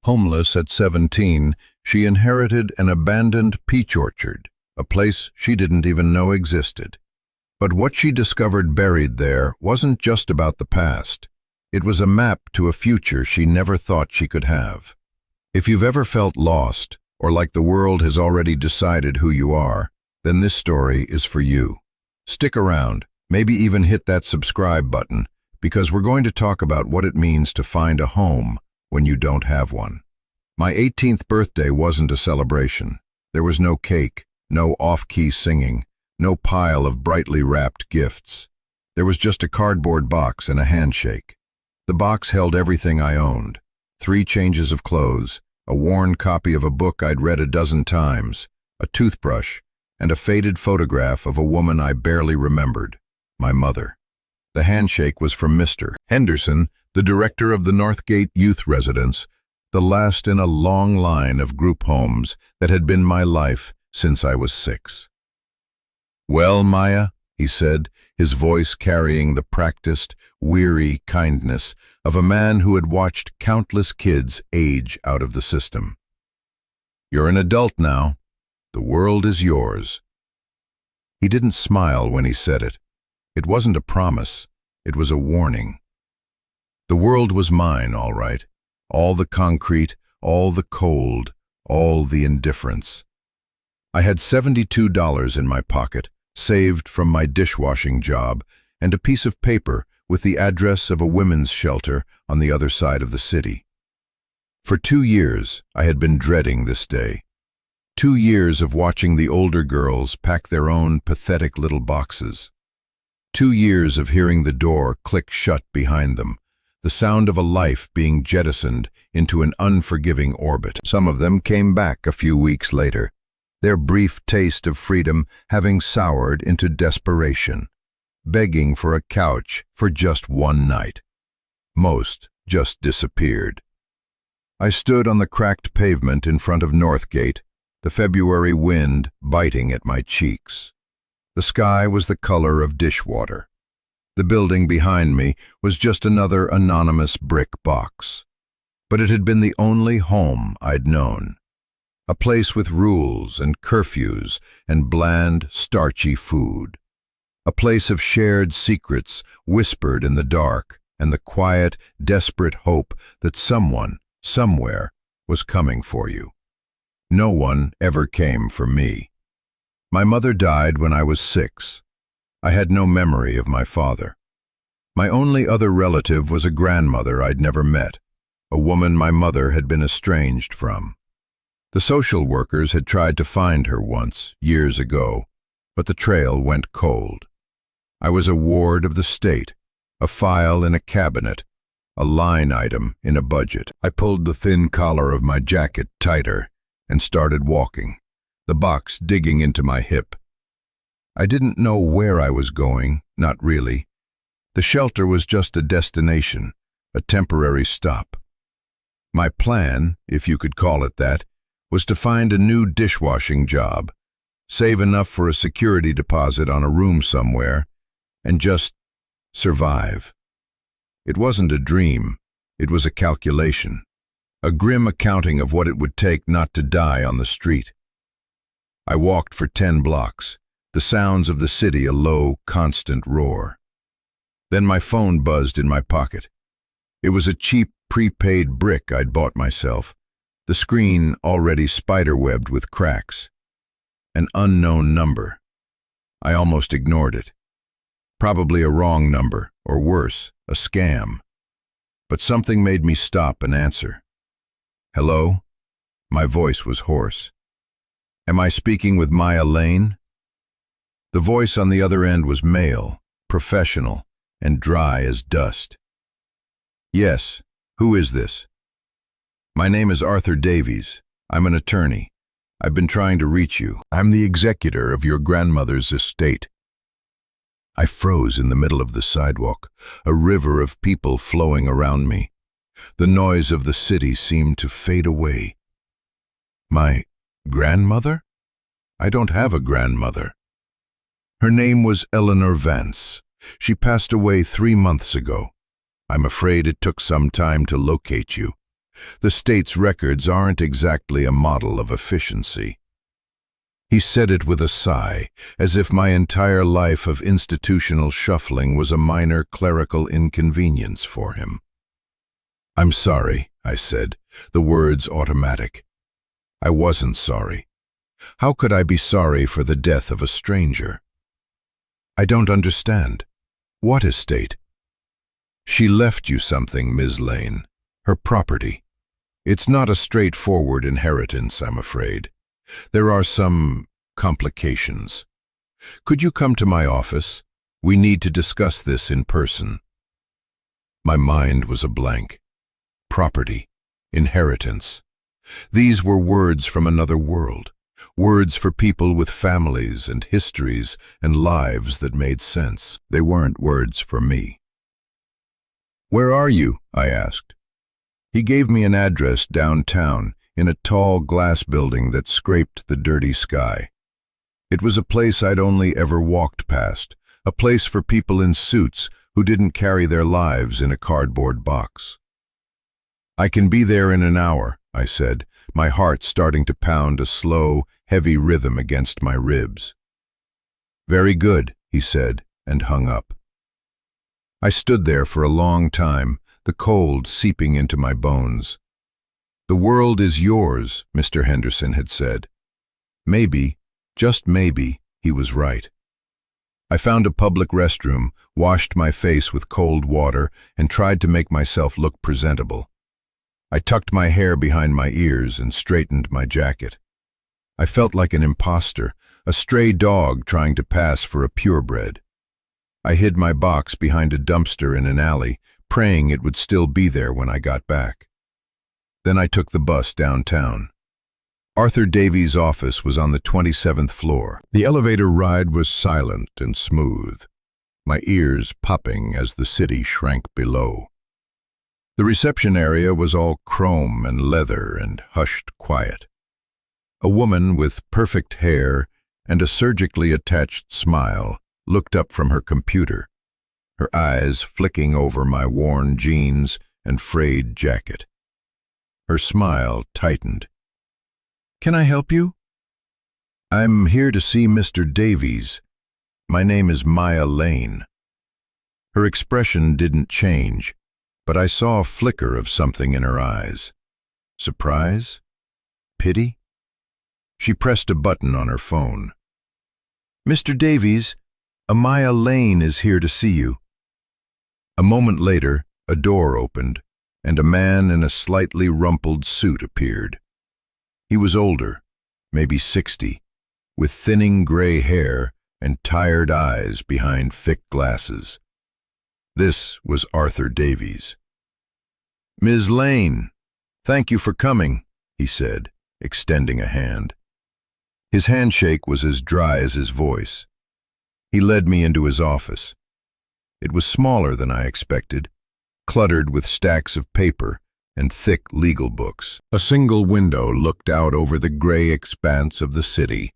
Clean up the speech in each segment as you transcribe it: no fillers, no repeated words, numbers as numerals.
Homeless at 17, she inherited an abandoned peach orchard, a place she didn't even know existed. But what she discovered buried there wasn't just about the past. It was a map to a future she never thought she could have. If you've ever felt lost, or like the world has already decided who you are, then this story is for you. Stick around, maybe even hit that subscribe button, because we're going to talk about what it means to find a home when you don't have one. My 18th birthday wasn't a celebration. There was no cake, no off-key singing, no pile of brightly wrapped gifts. There was just a cardboard box and a handshake. The box held everything I owned: 3 changes of clothes, a worn copy of a book I'd read a dozen times, a toothbrush, and a faded photograph of a woman I barely remembered, my mother. The handshake was from Mr. Henderson, the director of the Northgate Youth Residence, the last in a long line of group homes that had been my life since I was 6. "Well, Maya," he said, his voice carrying the practiced, weary kindness of a man who had watched countless kids age out of the system. "You're an adult now. The world is yours." He didn't smile when he said it. It wasn't a promise, it was a warning. The world was mine, all right. All the concrete, all the cold, all the indifference. I had $72 in my pocket, saved from my dishwashing job, and a piece of paper with the address of a women's shelter on the other side of the city. For 2 years, I had been dreading this day. 2 years of watching the older girls pack their own pathetic little boxes. 2 years of hearing the door click shut behind them, the sound of a life being jettisoned into an unforgiving orbit. Some of them came back a few weeks later, their brief taste of freedom having soured into desperation, begging for a couch for just one night. Most just disappeared. I stood on the cracked pavement in front of Northgate, the February wind biting at my cheeks. The sky was the color of dishwater. The building behind me was just another anonymous brick box. But it had been the only home I'd known. A place with rules and curfews and bland, starchy food. A place of shared secrets whispered in the dark and the quiet, desperate hope that someone, somewhere, was coming for you. No one ever came for me. My mother died when I was 6. I had no memory of my father. My only other relative was a grandmother I'd never met, a woman my mother had been estranged from. The social workers had tried to find her once, years ago, but the trail went cold. I was a ward of the state, a file in a cabinet, a line item in a budget. I pulled the thin collar of my jacket tighter and started walking, the box digging into my hip. I didn't know where I was going, not really. The shelter was just a destination, a temporary stop. My plan, if you could call it that, was to find a new dishwashing job, save enough for a security deposit on a room somewhere, and just survive. It wasn't a dream, it was a calculation, a grim accounting of what it would take not to die on the street. I walked for 10 blocks, the sounds of the city a low, constant roar. Then my phone buzzed in my pocket. It was a cheap, prepaid brick I'd bought myself, the screen already spiderwebbed with cracks. An unknown number. I almost ignored it. Probably a wrong number, or worse, a scam. But something made me stop and answer. "Hello?" My voice was hoarse. "Am I speaking with Maya Lane?" The voice on the other end was male, professional, and dry as dust. "Yes, who is this?" "My name is Arthur Davies. I'm an attorney. I've been trying to reach you. I'm the executor of your grandmother's estate." I froze in the middle of the sidewalk, a river of people flowing around me. The noise of the city seemed to fade away. "My grandmother? I don't have a grandmother." Her name was Eleanor Vance. She passed away 3 months ago. I'm afraid it took some time to locate you. The state's records aren't exactly a model of efficiency." He said it with a sigh, as if my entire life of institutional shuffling was a minor clerical inconvenience for him. "I'm sorry," I said, the words automatic. I wasn't sorry. How could I be sorry for the death of a stranger? "I don't understand. What estate?" "She left you something, Ms. Lane. Her property. It's not a straightforward inheritance, I'm afraid. There are some complications. Could you come to my office? We need to discuss this in person." My mind was a blank. Property. Inheritance. These were words from another world. Words for people with families and histories and lives that made sense. They weren't words for me. "Where are you?" I asked. He gave me an address downtown in a tall glass building that scraped the dirty sky. It was a place I'd only ever walked past, a place for people in suits who didn't carry their lives in a cardboard box. "I can be there in an hour," I said, my heart starting to pound a slow, heavy rhythm against my ribs. "Very good," he said, and hung up. I stood there for a long time, the cold seeping into my bones. "The world is yours," Mr. Henderson had said. Maybe, just maybe, he was right. I found a public restroom, washed my face with cold water, and tried to make myself look presentable. I tucked my hair behind my ears and straightened my jacket. I felt like an imposter, a stray dog trying to pass for a purebred. I hid my box behind a dumpster in an alley, praying it would still be there when I got back. Then I took the bus downtown. Arthur Davies' office was on the 27th floor. The elevator ride was silent and smooth, my ears popping as the city shrank below. The reception area was all chrome and leather and hushed quiet. A woman with perfect hair and a surgically attached smile looked up from her computer, her eyes flicking over my worn jeans and frayed jacket. Her smile tightened. "Can I help you?" "I'm here to see Mr. Davies. My name is Maya Lane." Her expression didn't change, but I saw a flicker of something in her eyes. Surprise? Pity? She pressed a button on her phone. "Mr. Davies, Maya Lane is here to see you." A moment later, a door opened, and a man in a slightly rumpled suit appeared. He was older, maybe 60, with thinning gray hair and tired eyes behind thick glasses. This was Arthur Davies. "Ms. Lane, thank you for coming," he said, extending a hand. His handshake was as dry as his voice. He led me into his office. It was smaller than I expected, cluttered with stacks of paper and thick legal books. A single window looked out over the gray expanse of the city.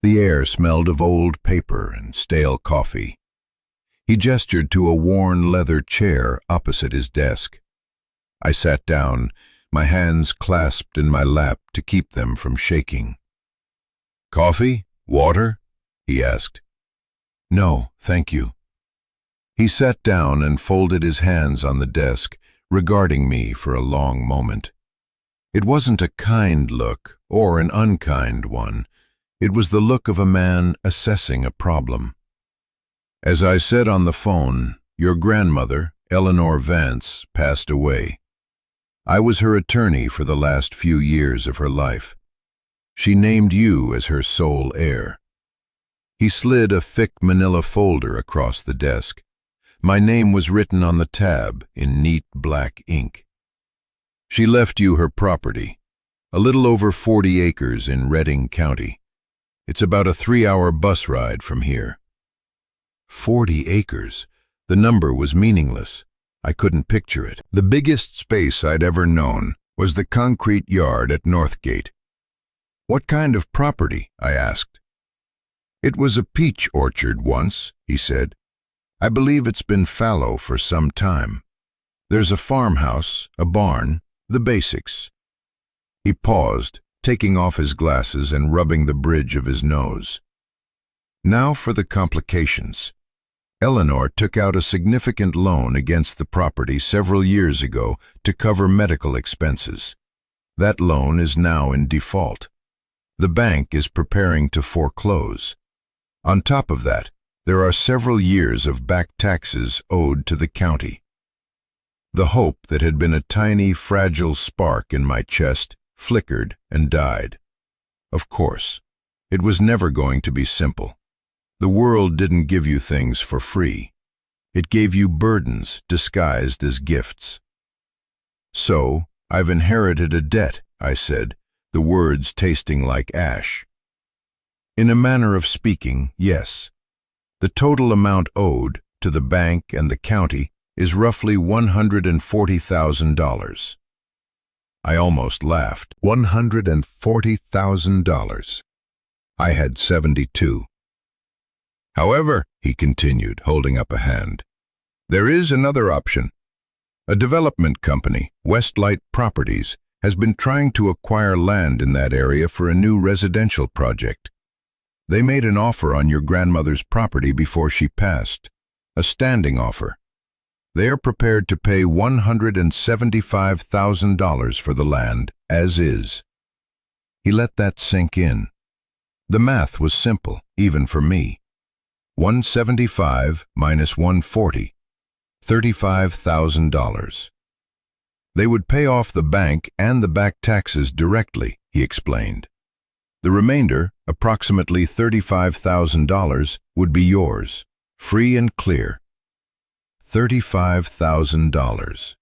The air smelled of old paper and stale coffee. He gestured to a worn leather chair opposite his desk. I sat down, my hands clasped in my lap to keep them from shaking. "Coffee? Water?" he asked. "No, thank you." He sat down and folded his hands on the desk, regarding me for a long moment. It wasn't a kind look or an unkind one. It was the look of a man assessing a problem. "As I said on the phone, your grandmother, Eleanor Vance, passed away. I was her attorney for the last few years of her life. She named you as her sole heir." He slid a thick manila folder across the desk. My name was written on the tab in neat black ink. "She left you her property, a little over 40 acres in Redding County. It's about a 3-hour bus ride from here." 40 acres. The number was meaningless. I couldn't picture it. The biggest space I'd ever known was the concrete yard at Northgate. "What kind of property?" I asked. "It was a peach orchard once," he said. "I believe it's been fallow for some time. There's a farmhouse, a barn, The basics. He paused, taking off his glasses and rubbing the bridge of his nose. Now for the complications. Eleanor took out a significant loan against the property several years ago to cover medical expenses. That loan is now in default. The bank is preparing to foreclose. On top of that, there are several years of back taxes owed to the county. The hope that had been a tiny, fragile spark in my chest flickered and died. Of course, it was never going to be simple. The world didn't give you things for free. It gave you burdens disguised as gifts. So, I've inherited a debt, I said, the words tasting like ash. In a manner of speaking, yes. The total amount owed to the bank and the county is roughly $140,000. I almost laughed. $140,000. I had 72. However, he continued, holding up a hand, there is another option. A development company, Westlight Properties, has been trying to acquire land in that area for a new residential project. They made an offer on your grandmother's property before she passed, a standing offer. They are prepared to pay $175,000 for the land, as is. He let that sink in. The math was simple, even for me. 175 minus 140, $35,000. They would pay off the bank and the back taxes directly, he explained. The remainder, approximately $35,000, would be yours, free and clear. $35,000.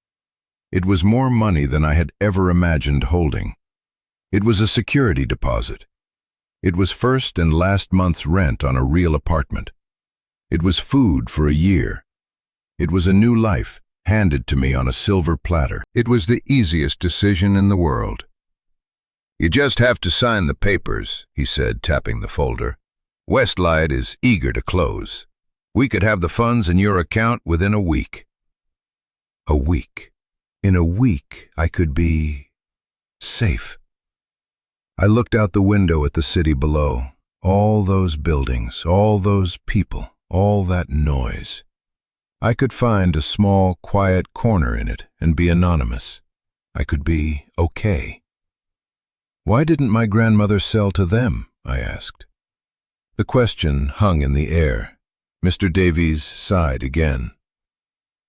It was more money than I had ever imagined holding. It was a security deposit. It was first and last month's rent on a real apartment. It was food for a year. It was a new life, handed to me on a silver platter. It was the easiest decision in the world. You just have to sign the papers, he said, tapping the folder. Westlight is eager to close. We could have the funds in your account within a week. A week. In a week, I could be safe. I looked out the window at the city below. All those buildings, all those people, all that noise. I could find a small, quiet corner in it and be anonymous. I could be okay. Why didn't my grandmother sell to them? I asked. The question hung in the air. Mr. Davies sighed again.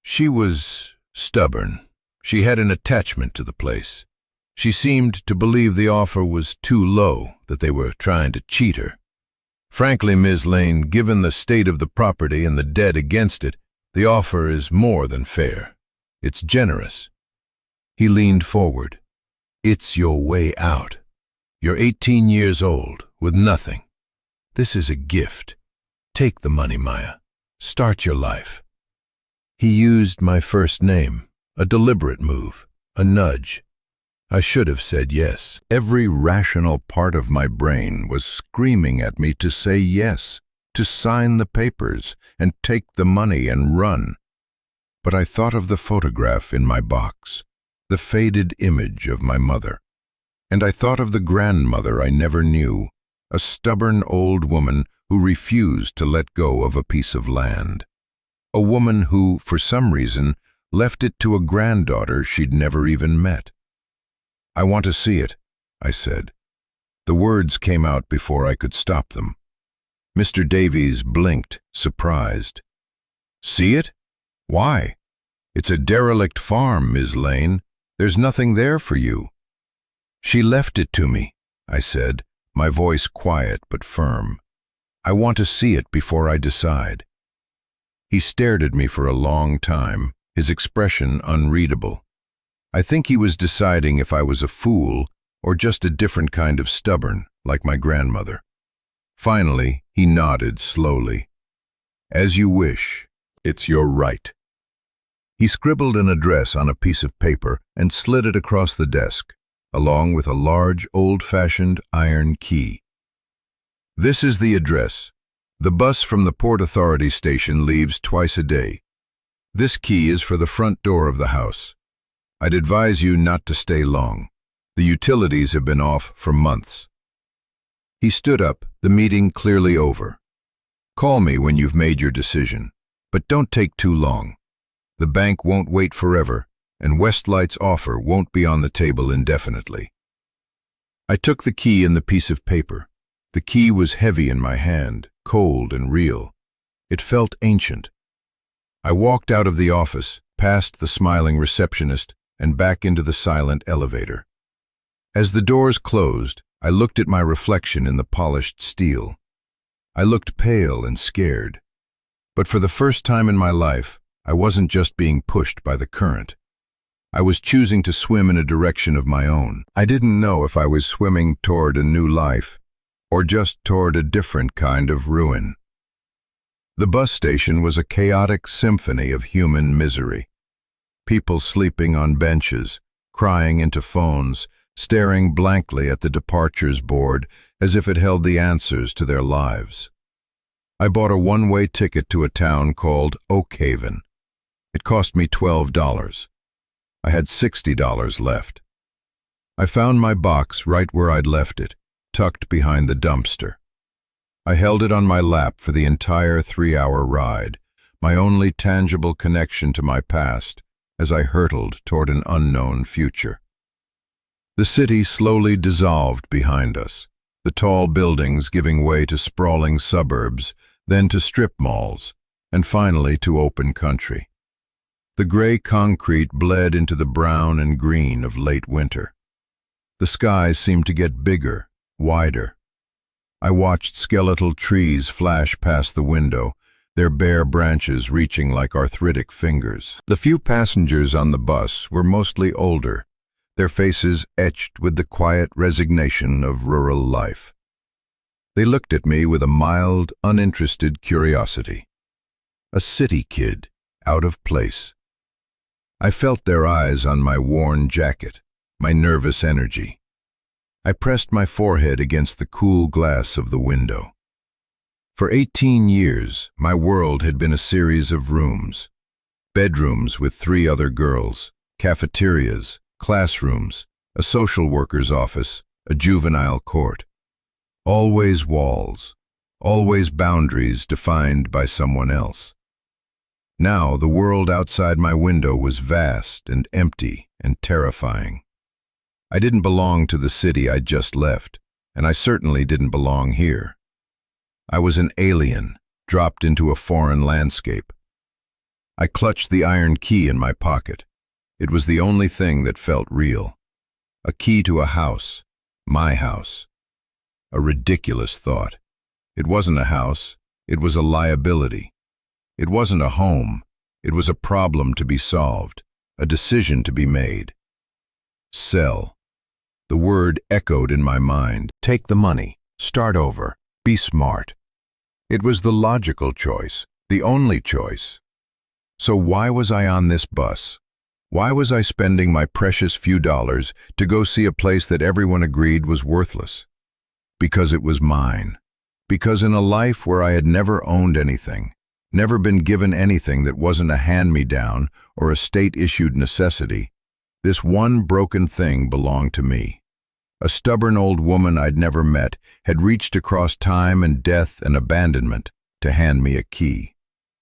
She was stubborn. She had an attachment to the place. She seemed to believe the offer was too low, that they were trying to cheat her. Frankly, Ms. Lane, given the state of the property and the debt against it, the offer is more than fair. It's generous. He leaned forward. It's your way out. You're 18 years old, with nothing. This is a gift. Take the money, Maya. Start your life. He used my first name, a deliberate move, a nudge. I should have said yes. Every rational part of my brain was screaming at me to say yes, to sign the papers and take the money and run. But I thought of the photograph in my box, the faded image of my mother. And I thought of the grandmother I never knew, a stubborn old woman who refused to let go of a piece of land. A woman who, for some reason, left it to a granddaughter she'd never even met. I want to see it, I said. The words came out before I could stop them. Mr. Davies blinked, surprised. See it? Why? It's a derelict farm, Ms. Lane. There's nothing there for you. She left it to me, I said, my voice quiet but firm. I want to see it before I decide. He stared at me for a long time, his expression unreadable. I think he was deciding if I was a fool or just a different kind of stubborn, like my grandmother. Finally, he nodded slowly. As you wish. It's your right. He scribbled an address on a piece of paper and slid it across the desk, along with a large, old-fashioned iron key. This is the address. The bus from the Port Authority station leaves twice a day. This key is for the front door of the house. I'd advise you not to stay long. The utilities have been off for months." He stood up, the meeting clearly over. "Call me when you've made your decision, but don't take too long. The bank won't wait forever, and Westlight's offer won't be on the table indefinitely." I took the key and the piece of paper. The key was heavy in my hand, cold and real. It felt ancient. I walked out of the office, past the smiling receptionist, and back into the silent elevator. As the doors closed, I looked at my reflection in the polished steel. I looked pale and scared. But for the first time in my life, I wasn't just being pushed by the current. I was choosing to swim in a direction of my own. I didn't know if I was swimming toward a new life, or just toward a different kind of ruin. The bus station was a chaotic symphony of human misery. People sleeping on benches, crying into phones, staring blankly at the departures board as if it held the answers to their lives. I bought a one-way ticket to a town called Oakhaven. It cost me $12. I had $60 left. I found my box right where I'd left it, tucked behind the dumpster. I held it on my lap for the entire 3-hour ride, my only tangible connection to my past as I hurtled toward an unknown future. The city slowly dissolved behind us, the tall buildings giving way to sprawling suburbs, then to strip malls, and finally to open country. The gray concrete bled into the brown and green of late winter. The skies seemed to get bigger, wider. I watched skeletal trees flash past the window, their bare branches reaching like arthritic fingers. The few passengers on the bus were mostly older, their faces etched with the quiet resignation of rural life. They looked at me with a mild, uninterested curiosity. A city kid, out of place. I felt their eyes on my worn jacket, my nervous energy. I pressed my forehead against the cool glass of the window. For 18 years, my world had been a series of rooms. Bedrooms with 3 other girls, cafeterias, classrooms, a social worker's office, a juvenile court. Always walls, always boundaries defined by someone else. Now the world outside my window was vast and empty and terrifying. I didn't belong to the city I'd just left, and I certainly didn't belong here. I was an alien, dropped into a foreign landscape. I clutched the iron key in my pocket. It was the only thing that felt real. A key to a house, my house. A ridiculous thought. It wasn't a house, it was a liability. It wasn't a home, it was a problem to be solved, a decision to be made. Sell. The word echoed in my mind. Take the money, start over, be smart. It was the logical choice, the only choice. So why was I on this bus? Why was I spending my precious few dollars to go see a place that everyone agreed was worthless? Because it was mine. Because in a life where I had never owned anything, never been given anything that wasn't a hand-me-down or a state-issued necessity, this one broken thing belonged to me. A stubborn old woman I'd never met had reached across time and death and abandonment to hand me a key.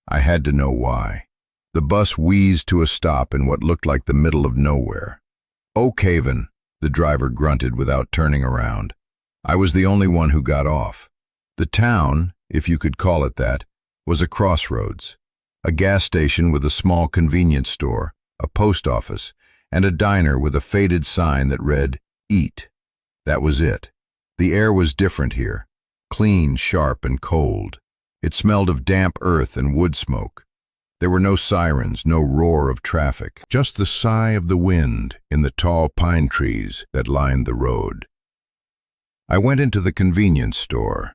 I had to know why. The bus wheezed to a stop in what looked like the middle of nowhere. Oakhaven, the driver grunted without turning around. I was the only one who got off. The town, if you could call it that, was a crossroads. A gas station with a small convenience store, a post office, and a diner with a faded sign that read, "Eat." That was it. The air was different here, clean, sharp, and cold. It smelled of damp earth and wood smoke. There were no sirens, no roar of traffic, just the sigh of the wind in the tall pine trees that lined the road. I went into the convenience store.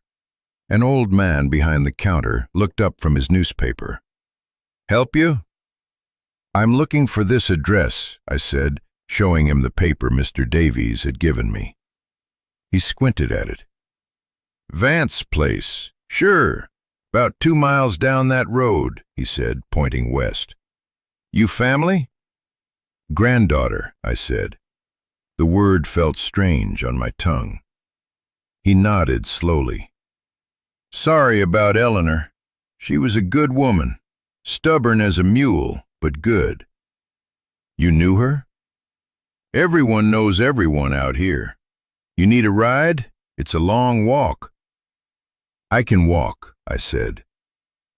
An old man behind the counter looked up from his newspaper. "Help you?" "I'm looking for this address," I said, showing him the paper Mr. Davies had given me. He squinted at it. "Vance place, sure. About 2 miles down that road," he said, pointing west. "You family?" "Granddaughter," I said. The word felt strange on my tongue. He nodded slowly. "Sorry about Eleanor. She was a good woman, stubborn as a mule, but good." "You knew her?" "Everyone knows everyone out here. You need a ride? It's a long walk." "I can walk," I said.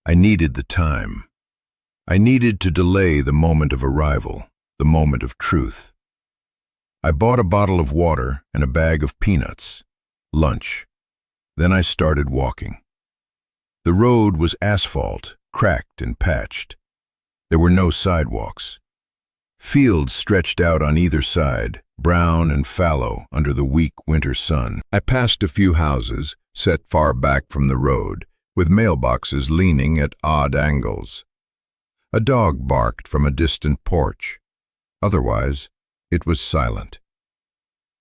I needed the time. I needed to delay the moment of arrival, the moment of truth. I bought a bottle of water and a bag of peanuts. Lunch. Then I started walking. The road was asphalt, cracked and patched. There were no sidewalks. Fields stretched out on either side, brown and fallow under the weak winter sun. I passed a few houses, set far back from the road, with mailboxes leaning at odd angles. A dog barked from a distant porch. Otherwise, it was silent.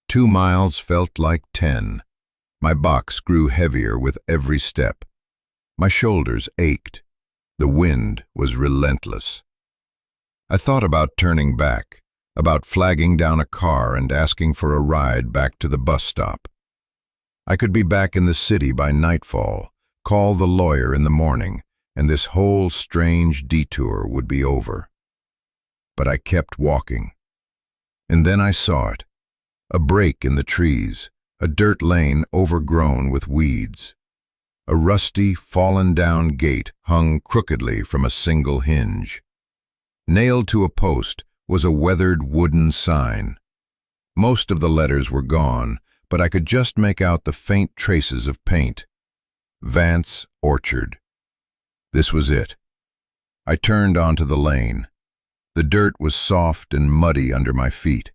2 miles felt like 10. My box grew heavier with every step. My shoulders ached. The wind was relentless. I thought about turning back, about flagging down a car and asking for a ride back to the bus stop. I could be back in the city by nightfall, call the lawyer in the morning, and this whole strange detour would be over. But I kept walking. And then I saw it. A break in the trees, a dirt lane overgrown with weeds. A rusty, fallen-down gate hung crookedly from a single hinge. Nailed to a post was a weathered wooden sign. Most of the letters were gone, but I could just make out the faint traces of paint. Vance Orchard. This was it. I turned onto the lane. The dirt was soft and muddy under my feet.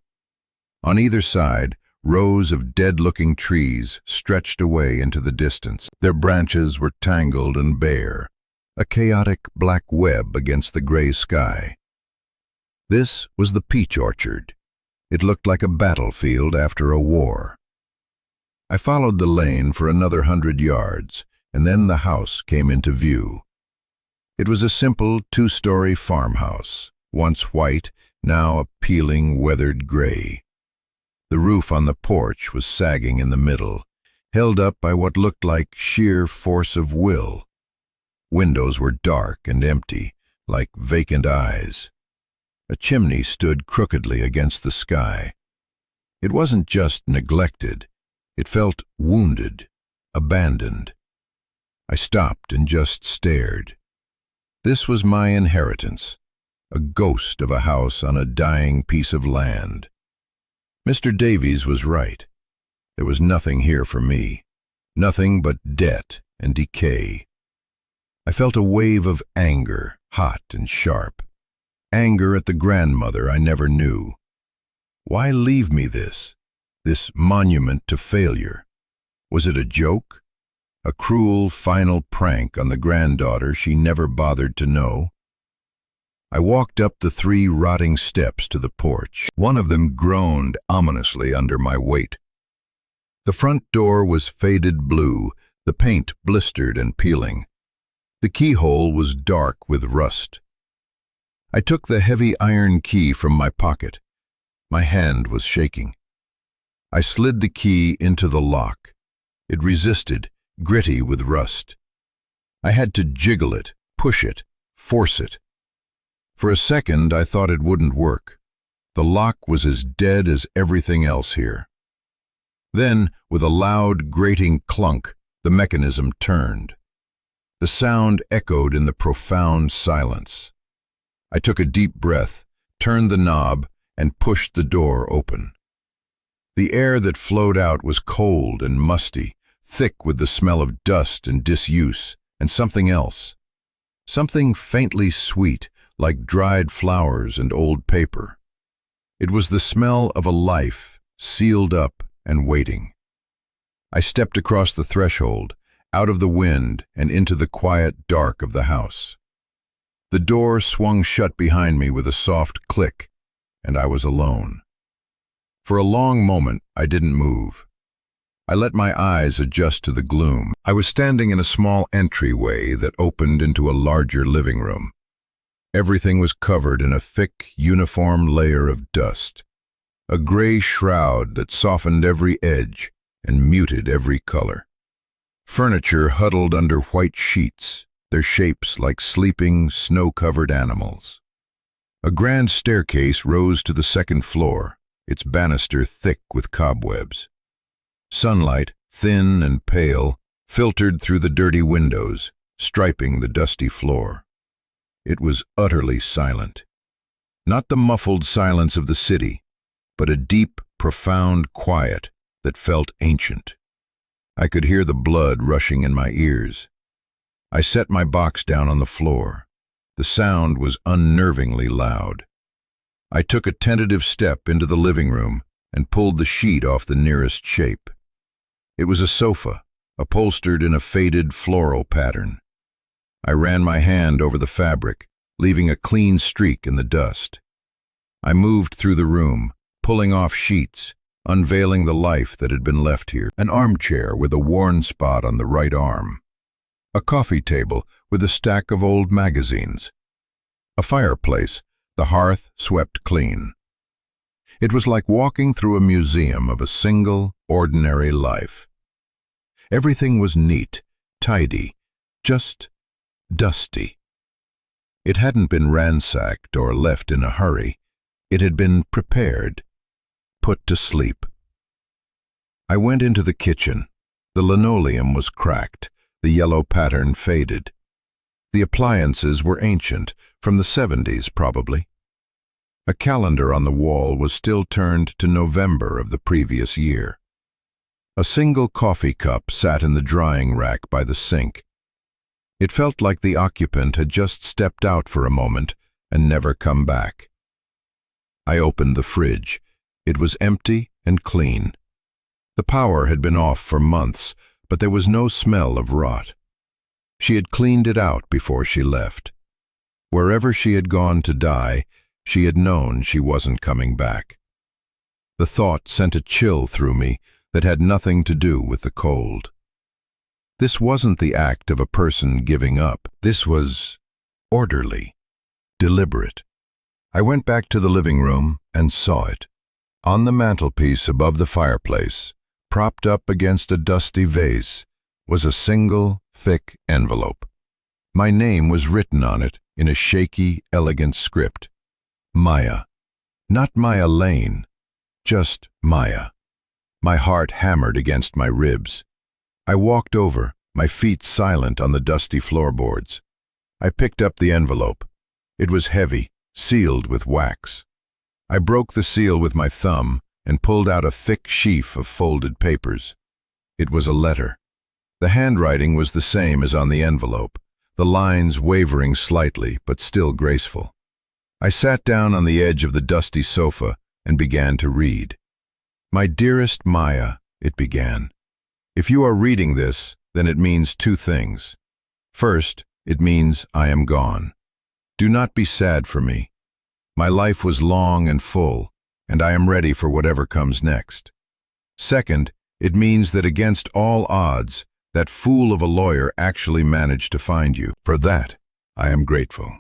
On either side, rows of dead-looking trees stretched away into the distance. Their branches were tangled and bare, a chaotic black web against the gray sky. This was the peach orchard. It looked like a battlefield after a war. I followed the lane for another 100 yards, and then the house came into view. It was a simple 2-story farmhouse, once white, now a peeling, weathered gray. The roof on the porch was sagging in the middle, held up by what looked like sheer force of will. Windows were dark and empty, like vacant eyes. A chimney stood crookedly against the sky. It wasn't just neglected. It felt wounded, abandoned. I stopped and just stared. This was my inheritance, a ghost of a house on a dying piece of land. Mr. Davies was right. There was nothing here for me, nothing but debt and decay. I felt a wave of anger, hot and sharp. Anger at the grandmother I never knew. Why leave me this monument to failure? Was it a joke? A cruel final prank on the granddaughter she never bothered to know? I walked up the 3 rotting steps to the porch. One of them groaned ominously under my weight. The front door was faded blue, the paint blistered and peeling. The keyhole was dark with rust. I took the heavy iron key from my pocket. My hand was shaking. I slid the key into the lock. It resisted, gritty with rust. I had to jiggle it, push it, force it. For a second, I thought it wouldn't work. The lock was as dead as everything else here. Then, with a loud, grating clunk, the mechanism turned. The sound echoed in the profound silence. I took a deep breath, turned the knob, and pushed the door open. The air that flowed out was cold and musty, thick with the smell of dust and disuse, and something else. Something faintly sweet, like dried flowers and old paper. It was the smell of a life, sealed up and waiting. I stepped across the threshold, out of the wind and into the quiet dark of the house. The door swung shut behind me with a soft click, and I was alone. For a long moment, I didn't move. I let my eyes adjust to the gloom. I was standing in a small entryway that opened into a larger living room. Everything was covered in a thick, uniform layer of dust, a gray shroud that softened every edge and muted every color. Furniture huddled under white sheets, their shapes like sleeping, snow-covered animals. A grand staircase rose to the second floor, its banister thick with cobwebs. Sunlight, thin and pale, filtered through the dirty windows, striping the dusty floor. It was utterly silent. Not the muffled silence of the city, but a deep, profound quiet that felt ancient. I could hear the blood rushing in my ears. I set my box down on the floor. The sound was unnervingly loud. I took a tentative step into the living room and pulled the sheet off the nearest shape. It was a sofa, upholstered in a faded floral pattern. I ran my hand over the fabric, leaving a clean streak in the dust. I moved through the room, pulling off sheets, unveiling the life that had been left here. An armchair with a worn spot on the right arm. A coffee table with a stack of old magazines. A fireplace, the hearth swept clean. It was like walking through a museum of a single, ordinary life. Everything was neat, tidy, just dusty. It hadn't been ransacked or left in a hurry. It had been prepared, put to sleep. I went into the kitchen. The linoleum was cracked, the yellow pattern faded. The appliances were ancient, from the 70s probably. A calendar on the wall was still turned to November of the previous year. A single coffee cup sat in the drying rack by the sink. It felt like the occupant had just stepped out for a moment and never come back. I opened the fridge. It was empty and clean. The power had been off for months, but there was no smell of rot. She had cleaned it out before she left. Wherever she had gone to die, she had known she wasn't coming back. The thought sent a chill through me that had nothing to do with the cold. This wasn't the act of a person giving up. This was orderly, deliberate. I went back to the living room and saw it. On the mantelpiece above the fireplace, propped up against a dusty vase, was a single, thick envelope. My name was written on it in a shaky, elegant script. Maya. Not Maya Lane, just Maya. My heart hammered against my ribs. I walked over, my feet silent on the dusty floorboards. I picked up the envelope. It was heavy, sealed with wax. I broke the seal with my thumb and pulled out a thick sheaf of folded papers. It was a letter. The handwriting was the same as on the envelope, the lines wavering slightly but still graceful. I sat down on the edge of the dusty sofa and began to read. "My dearest Maya," it began. "If you are reading this, then it means two things. First, it means I am gone. Do not be sad for me. My life was long and full, and I am ready for whatever comes next. Second, it means that against all odds, that fool of a lawyer actually managed to find you. For that, I am grateful."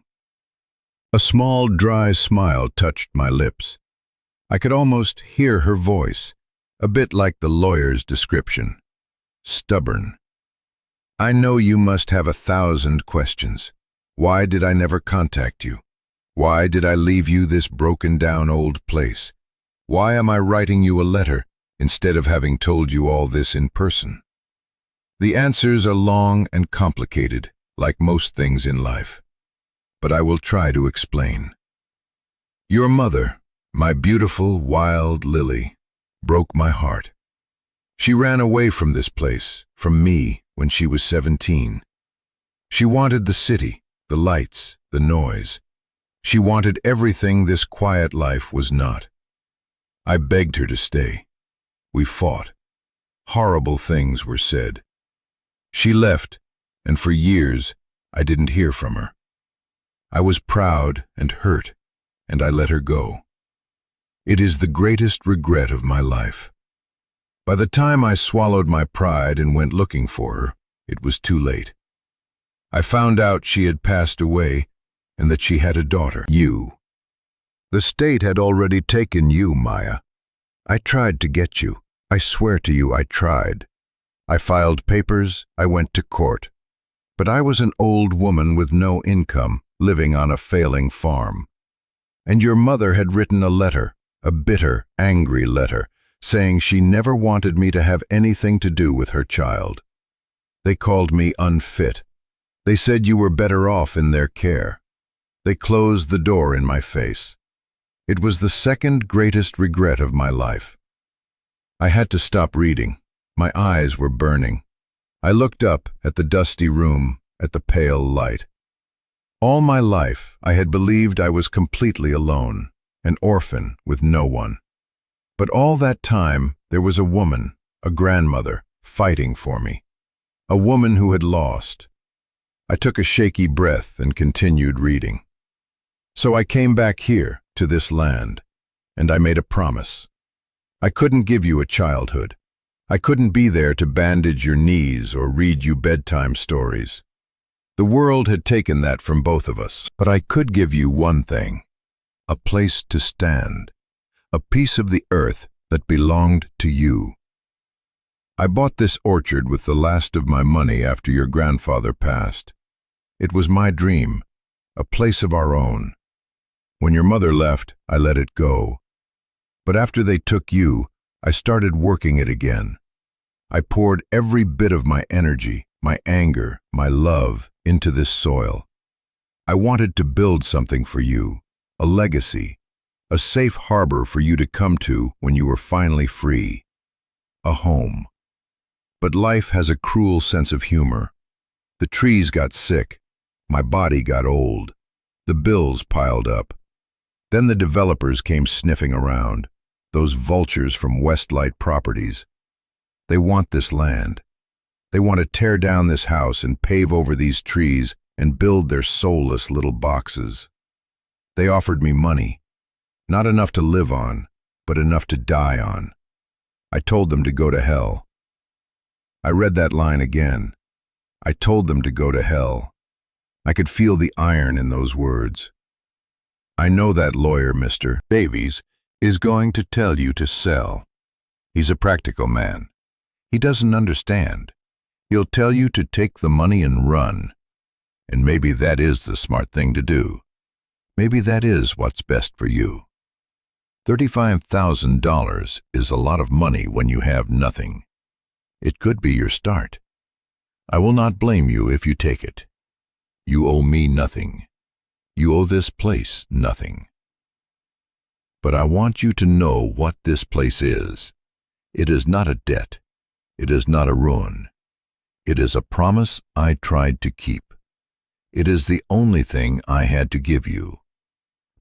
A small, dry smile touched my lips. I could almost hear her voice, a bit like the lawyer's description. Stubborn. "I know you must have 1,000 questions. Why did I never contact you? Why did I leave you this broken-down old place? Why am I writing you a letter instead of having told you all this in person? The answers are long and complicated, like most things in life. But I will try to explain. Your mother, my beautiful wild lily, broke my heart. She ran away from this place, from me, when she was 17. She wanted the city, the lights, the noise. She wanted everything this quiet life was not. I begged her to stay. We fought. Horrible things were said. She left, and for years I didn't hear from her. I was proud and hurt, and I let her go. It is the greatest regret of my life. By the time I swallowed my pride and went looking for her, it was too late. I found out she had passed away, and that she had a daughter. You. The state had already taken you, Maya. I tried to get you. I swear to you I tried. I filed papers, I went to court. But I was an old woman with no income, living on a failing farm. And your mother had written a letter, a bitter, angry letter, saying she never wanted me to have anything to do with her child. They called me unfit. They said you were better off in their care. They closed the door in my face. It was the second greatest regret of my life. I had to stop reading. My eyes were burning. I looked up at the dusty room, at the pale light. All my life I had believed I was completely alone, an orphan with no one. But all that time there was a woman, a grandmother, fighting for me. A woman who had lost. I took a shaky breath and continued reading. So I came back here, to this land, and I made a promise. I couldn't give you a childhood. I couldn't be there to bandage your knees or read you bedtime stories. The world had taken that from both of us. But I could give you one thing, a place to stand, a piece of the earth that belonged to you. I bought this orchard with the last of my money after your grandfather passed. It was my dream, a place of our own. When your mother left, I let it go. But after they took you, I started working it again. I poured every bit of my energy, my anger, my love into this soil. I wanted to build something for you, a legacy, a safe harbor for you to come to when you were finally free, a home. But life has a cruel sense of humor. The trees got sick, my body got old, the bills piled up. Then the developers came sniffing around, those vultures from Westlight Properties. They want this land. They want to tear down this house and pave over these trees and build their soulless little boxes. They offered me money, not enough to live on, but enough to die on. I told them to go to hell. I read that line again. I told them to go to hell. I could feel the iron in those words. I know that lawyer, Mr. Davies, is going to tell you to sell. He's a practical man. He doesn't understand. He'll tell you to take the money and run. And maybe that is the smart thing to do. Maybe that is what's best for you. $35,000 is a lot of money when you have nothing. It could be your start. I will not blame you if you take it. You owe me nothing. You owe this place nothing. But I want you to know what this place is. It is not a debt. It is not a ruin. It is a promise I tried to keep. It is the only thing I had to give you.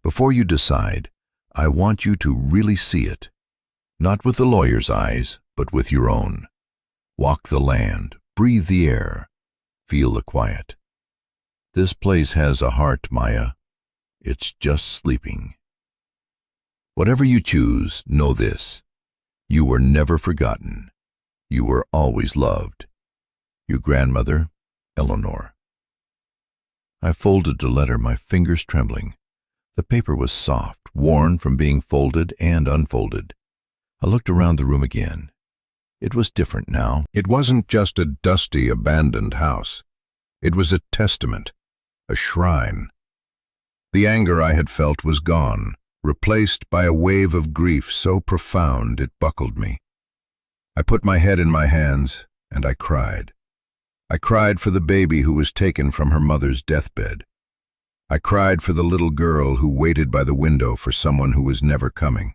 Before you decide, I want you to really see it, not with the lawyer's eyes, but with your own. Walk the land, breathe the air, feel the quiet. This place has a heart, Maya. It's just sleeping. Whatever you choose, know this. You were never forgotten. You were always loved. Your grandmother, Eleanor. I folded the letter, my fingers trembling. The paper was soft, worn from being folded and unfolded. I looked around the room again. It was different now. It wasn't just a dusty, abandoned house. It was a testament, a shrine. The anger I had felt was gone, replaced by a wave of grief so profound it buckled me. I put my head in my hands, and I cried. I cried for the baby who was taken from her mother's deathbed. I cried for the little girl who waited by the window for someone who was never coming.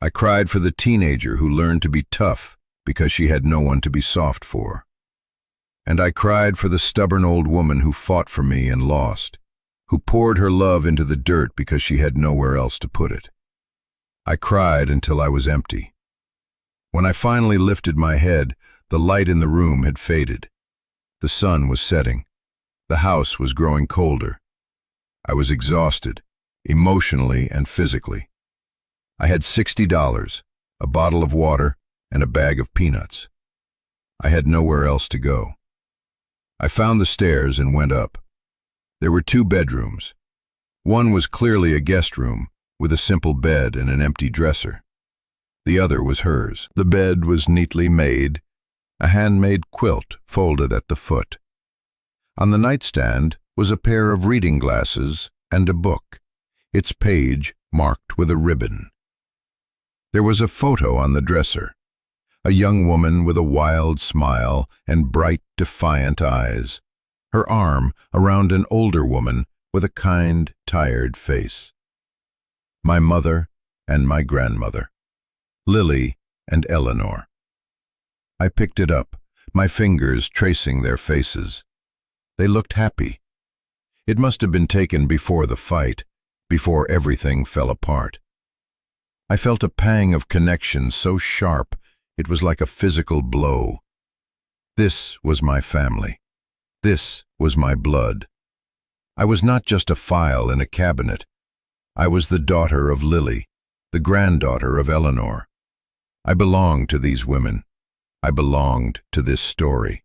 I cried for the teenager who learned to be tough because she had no one to be soft for. And I cried for the stubborn old woman who fought for me and lost, who poured her love into the dirt because she had nowhere else to put it. I cried until I was empty. When I finally lifted my head, the light in the room had faded. The sun was setting. The house was growing colder. I was exhausted, emotionally and physically. I had $60, a bottle of water, and a bag of peanuts. I had nowhere else to go. I found the stairs and went up. There were 2 bedrooms. One was clearly a guest room, with a simple bed and an empty dresser. The other was hers. The bed was neatly made, a handmade quilt folded at the foot. On the nightstand was a pair of reading glasses and a book, its page marked with a ribbon. There was a photo on the dresser, a young woman with a wild smile and bright, defiant eyes, her arm around an older woman with a kind, tired face. My mother and my grandmother, Lily and Eleanor. I picked it up, my fingers tracing their faces. They looked happy. It must have been taken before the fight, before everything fell apart. I felt a pang of connection so sharp it was like a physical blow. This was my family. This was my blood. I was not just a file in a cabinet. I was the daughter of Lily, the granddaughter of Eleanor. I belonged to these women. I belonged to this story.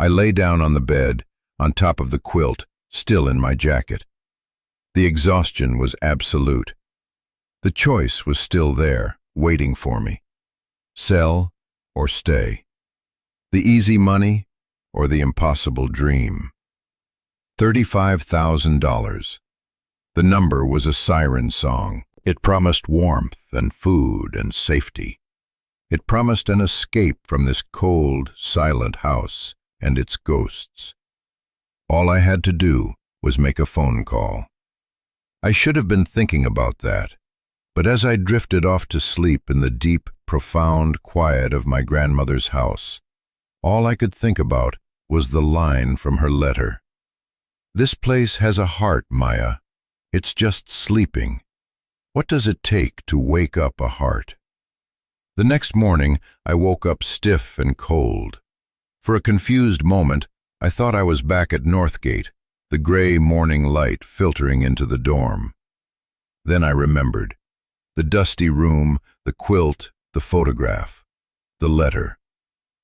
I lay down on the bed, on top of the quilt, still in my jacket. The exhaustion was absolute. The choice was still there, waiting for me. Sell or stay. The easy money or the impossible dream. $35,000. The number was a siren song. It promised warmth and food and safety. It promised an escape from this cold, silent house and its ghosts. All I had to do was make a phone call. I should have been thinking about that, but as I drifted off to sleep in the deep, profound quiet of my grandmother's house, all I could think about was the line from her letter. "This place has a heart, Maya. It's just sleeping. What does it take to wake up a heart?" The next morning, I woke up stiff and cold. For a confused moment, I thought I was back at Northgate, the gray morning light filtering into the dorm. Then I remembered. The dusty room, the quilt, the photograph, the letter.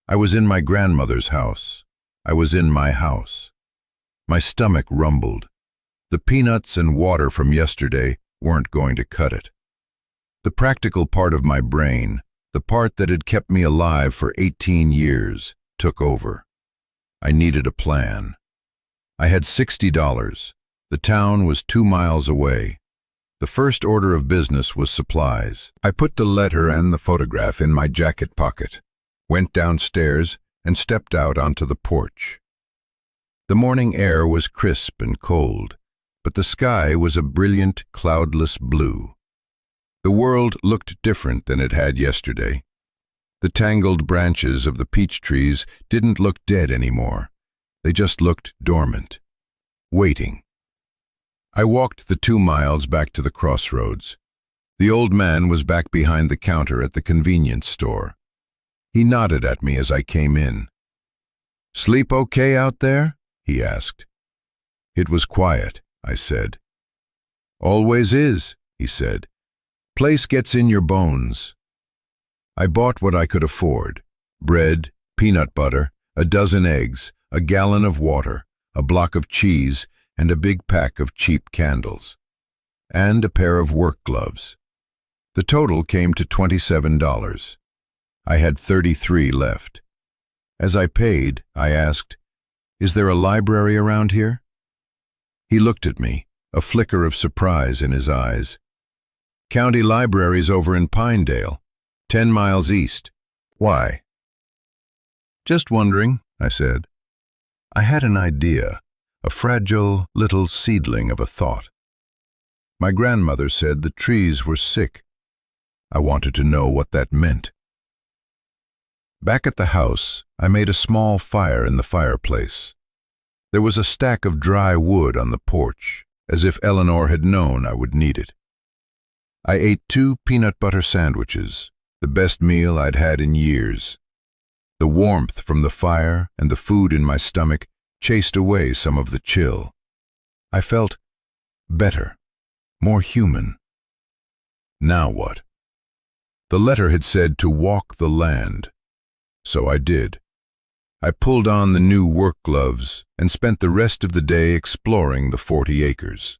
I was in my grandmother's house. I was in my house. My stomach rumbled. The peanuts and water from yesterday weren't going to cut it. The practical part of my brain, the part that had kept me alive for 18 years, took over. I needed a plan. I had $60. The town was 2 miles away. The first order of business was supplies. I put the letter and the photograph in my jacket pocket, went downstairs, and stepped out onto the porch. The morning air was crisp and cold, but the sky was a brilliant, cloudless blue. The world looked different than it had yesterday. The tangled branches of the peach trees didn't look dead anymore. They just looked dormant, waiting. I walked the 2 miles back to the crossroads. The old man was back behind the counter at the convenience store. He nodded at me as I came in. "Sleep okay out there?" he asked. "It was quiet," I said. "Always is," he said. "Place gets in your bones." I bought what I could afford: bread, peanut butter, a dozen eggs, a gallon of water, a block of cheese, and a big pack of cheap candles, and a pair of work gloves. The total came to $27. I had 33 left. As I paid, I asked, "Is there a library around here?" He looked at me, a flicker of surprise in his eyes. "County library's over in Pinedale, 10 miles east. Why?" "Just wondering," I said. I had an idea, a fragile little seedling of a thought. My grandmother said the trees were sick. I wanted to know what that meant. Back at the house, I made a small fire in the fireplace. There was a stack of dry wood on the porch, as if Eleanor had known I would need it. I ate 2 peanut butter sandwiches, the best meal I'd had in years. The warmth from the fire and the food in my stomach chased away some of the chill. I felt better, more human. Now what? The letter had said to walk the land. So I did. I pulled on the new work gloves and spent the rest of the day exploring the 40 acres.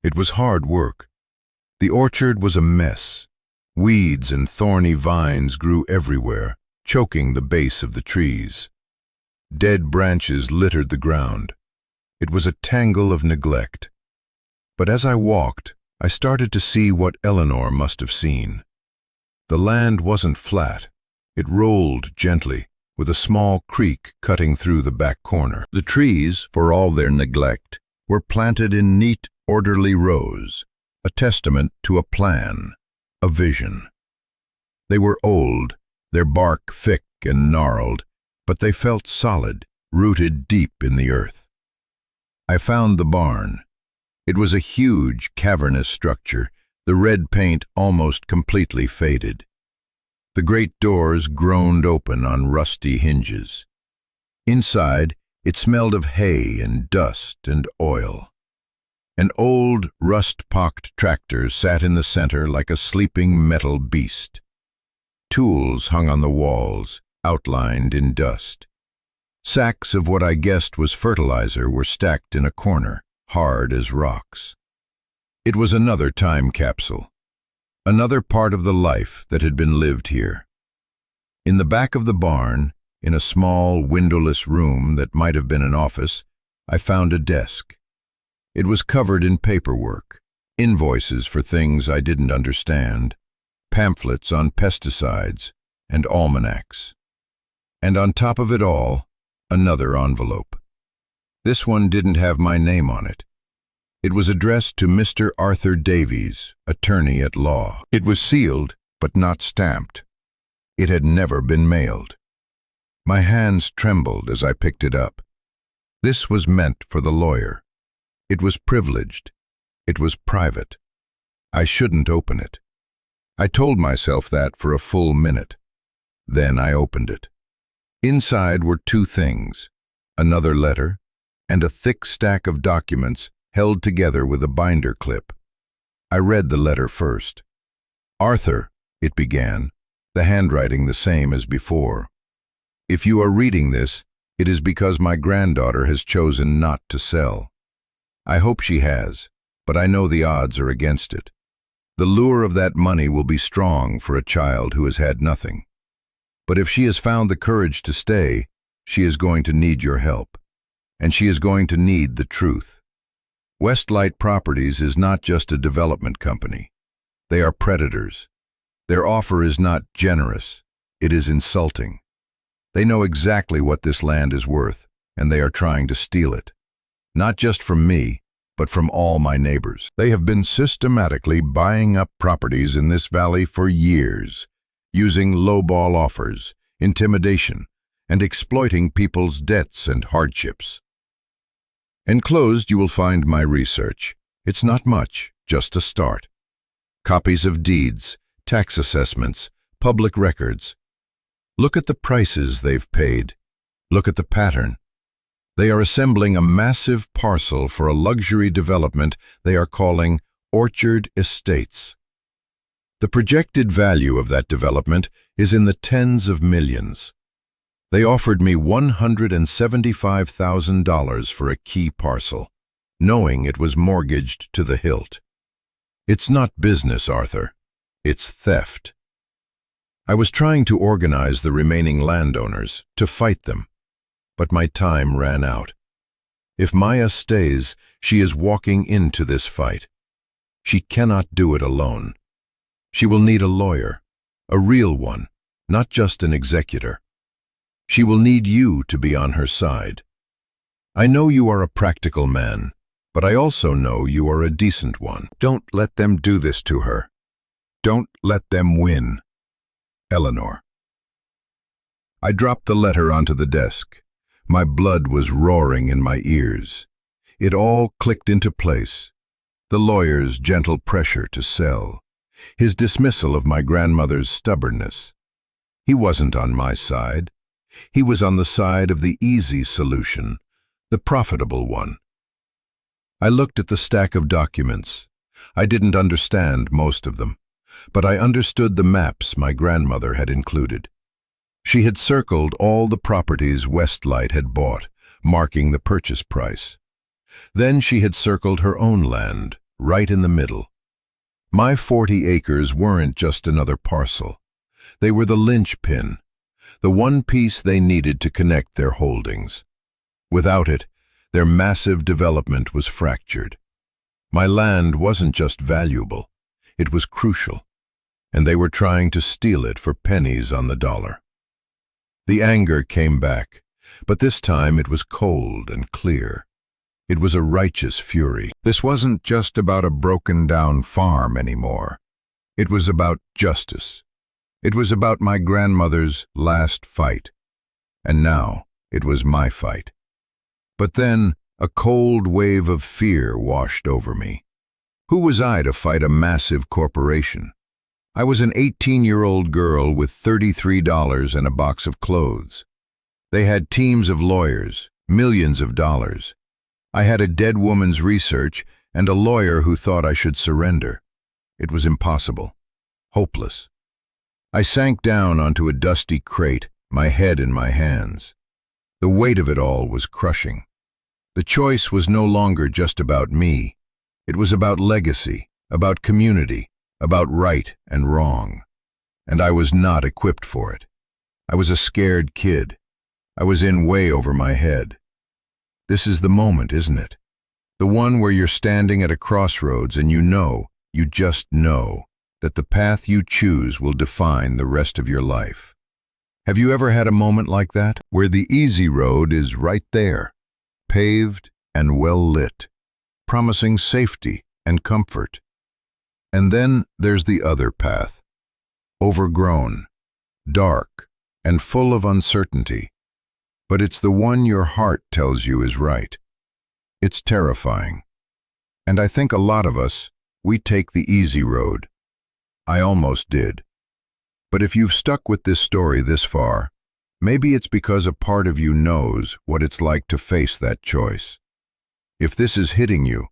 It was hard work. The orchard was a mess. Weeds and thorny vines grew everywhere, choking the base of the trees. Dead branches littered the ground. It was a tangle of neglect. But as I walked, I started to see what Eleanor must have seen. The land wasn't flat. It rolled gently, with a small creek cutting through the back corner. The trees, for all their neglect, were planted in neat, orderly rows, a testament to a plan, a vision. They were old, their bark thick and gnarled, but they felt solid, rooted deep in the earth. I found the barn. It was a huge, cavernous structure, the red paint almost completely faded. The great doors groaned open on rusty hinges. Inside, it smelled of hay and dust and oil. An old, rust-pocked tractor sat in the center like a sleeping metal beast. Tools hung on the walls, outlined in dust. Sacks of what I guessed was fertilizer were stacked in a corner, hard as rocks. It was another time capsule, another part of the life that had been lived here. In the back of the barn, in a small, windowless room that might have been an office, I found a desk. It was covered in paperwork, invoices for things I didn't understand, pamphlets on pesticides, and almanacs. And on top of it all, another envelope. This one didn't have my name on it. It was addressed to Mr. Arthur Davies, attorney at law. It was sealed, but not stamped. It had never been mailed. My hands trembled as I picked it up. This was meant for the lawyer. It was privileged. It was private. I shouldn't open it. I told myself that for a full minute. Then I opened it. Inside were two things, another letter, and a thick stack of documents held together with a binder clip. I read the letter first. "Arthur," it began, the handwriting the same as before. "If you are reading this, it is because my granddaughter has chosen not to sell. I hope she has, but I know the odds are against it. The lure of that money will be strong for a child who has had nothing. But if she has found the courage to stay, she is going to need your help. And she is going to need the truth. Westlight Properties is not just a development company. They are predators. Their offer is not generous. It is insulting. They know exactly what this land is worth, and they are trying to steal it. Not just from me, but from all my neighbors. They have been systematically buying up properties in this valley for years, using lowball offers, intimidation, and exploiting people's debts and hardships. Enclosed, you will find my research. It's not much, just a start. Copies of deeds, tax assessments, public records. Look at the prices they've paid. Look at the pattern. They are assembling a massive parcel for a luxury development they are calling Orchard Estates. The projected value of that development is in the tens of millions. They offered me $175,000 for a key parcel, knowing it was mortgaged to the hilt. It's not business, Arthur. It's theft. I was trying to organize the remaining landowners, to fight them, but my time ran out. If Maya stays, she is walking into this fight. She cannot do it alone. She will need a lawyer, a real one, not just an executor. She will need you to be on her side. I know you are a practical man, but I also know you are a decent one. Don't let them do this to her. Don't let them win. Eleanor. I dropped the letter onto the desk. My blood was roaring in my ears. It all clicked into place. The lawyer's gentle pressure to sell. His dismissal of my grandmother's stubbornness. He wasn't on my side. He was on the side of the easy solution, the profitable one. I looked at the stack of documents. I didn't understand most of them, but I understood the maps my grandmother had included. She had circled all the properties Westlight had bought, marking the purchase price. Then she had circled her own land, right in the middle. My 40 acres weren't just another parcel. They were the linchpin, the one piece they needed to connect their holdings. Without it, their massive development was fractured. My land wasn't just valuable, it was crucial, and they were trying to steal it for pennies on the dollar. The anger came back, but this time it was cold and clear. It was a righteous fury. This wasn't just about a broken-down farm anymore. It was about justice. It was about my grandmother's last fight. And now it was my fight. But then a cold wave of fear washed over me. Who was I to fight a massive corporation? I was an 18-year-old girl with $33 and a box of clothes. They had teams of lawyers, millions of dollars. I had a dead woman's research and a lawyer who thought I should surrender. It was impossible. Hopeless. I sank down onto a dusty crate, my head in my hands. The weight of it all was crushing. The choice was no longer just about me. It was about legacy, about community, about right and wrong. And I was not equipped for it. I was a scared kid. I was in way over my head. This is the moment, isn't it? The one where you're standing at a crossroads and you just know, that the path you choose will define the rest of your life. Have you ever had a moment like that, where the easy road is right there, paved and well lit, promising safety and comfort? And then there's the other path, overgrown, dark, and full of uncertainty. But it's the one your heart tells you is right. It's terrifying. And I think a lot of us, we take the easy road. I almost did. But if you've stuck with this story this far, maybe it's because a part of you knows what it's like to face that choice. If this is hitting you,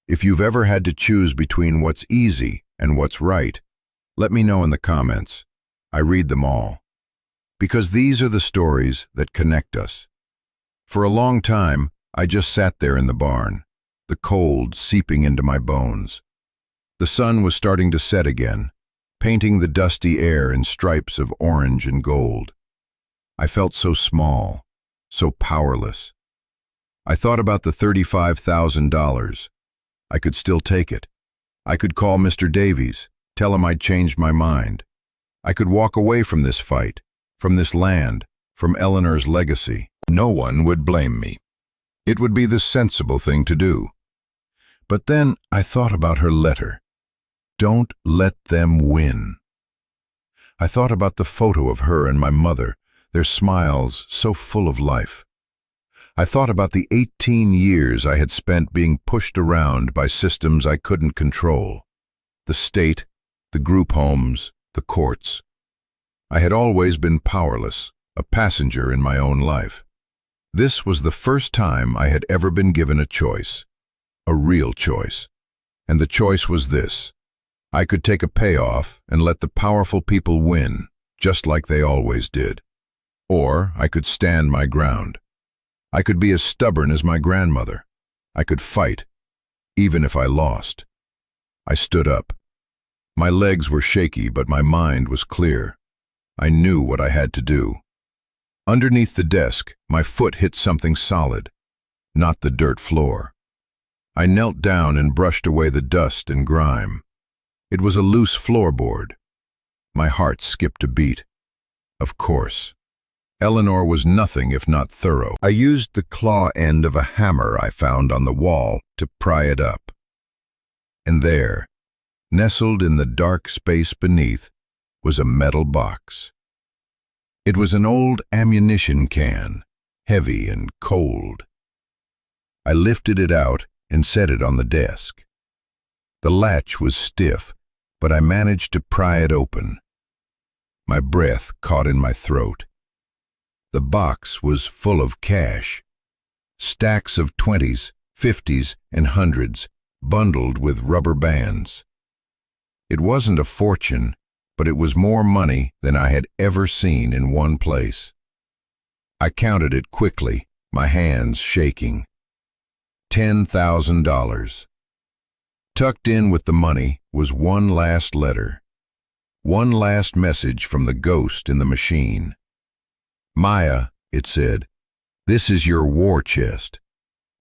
if you've ever had to choose between what's easy and what's right, let me know in the comments. I read them all. Because these are the stories that connect us. For a long time, I just sat there in the barn, the cold seeping into my bones. The sun was starting to set again, painting the dusty air in stripes of orange and gold. I felt so small, so powerless. I thought about the $35,000. I could still take it. I could call Mr. Davies, tell him I'd changed my mind. I could walk away from this fight, from this land, from Eleanor's legacy. No one would blame me. It would be the sensible thing to do. But then I thought about her letter. Don't let them win. I thought about the photo of her and my mother, their smiles so full of life. I thought about the 18 years I had spent being pushed around by systems I couldn't control. The state, the group homes, the courts. I had always been powerless, a passenger in my own life. This was the first time I had ever been given a choice, a real choice. And the choice was this. I could take a payoff and let the powerful people win, just like they always did. Or I could stand my ground. I could be as stubborn as my grandmother. I could fight, even if I lost. I stood up. My legs were shaky, but my mind was clear. I knew what I had to do. Underneath the desk, my foot hit something solid, not the dirt floor. I knelt down and brushed away the dust and grime. It was a loose floorboard. My heart skipped a beat. Of course. Eleanor was nothing if not thorough. I used the claw end of a hammer I found on the wall to pry it up. And there, nestled in the dark space beneath, was a metal box. It was an old ammunition can, heavy and cold. I lifted it out and set it on the desk. The latch was stiff, but I managed to pry it open. My breath caught in my throat. The box was full of cash. Stacks of 20s, 50s, and 100s, bundled with rubber bands. It wasn't a fortune, but it was more money than I had ever seen in one place. I counted it quickly, my hands shaking. $10,000. Tucked in with the money was one last letter. One last message from the ghost in the machine. "Maya," it said, "this is your war chest.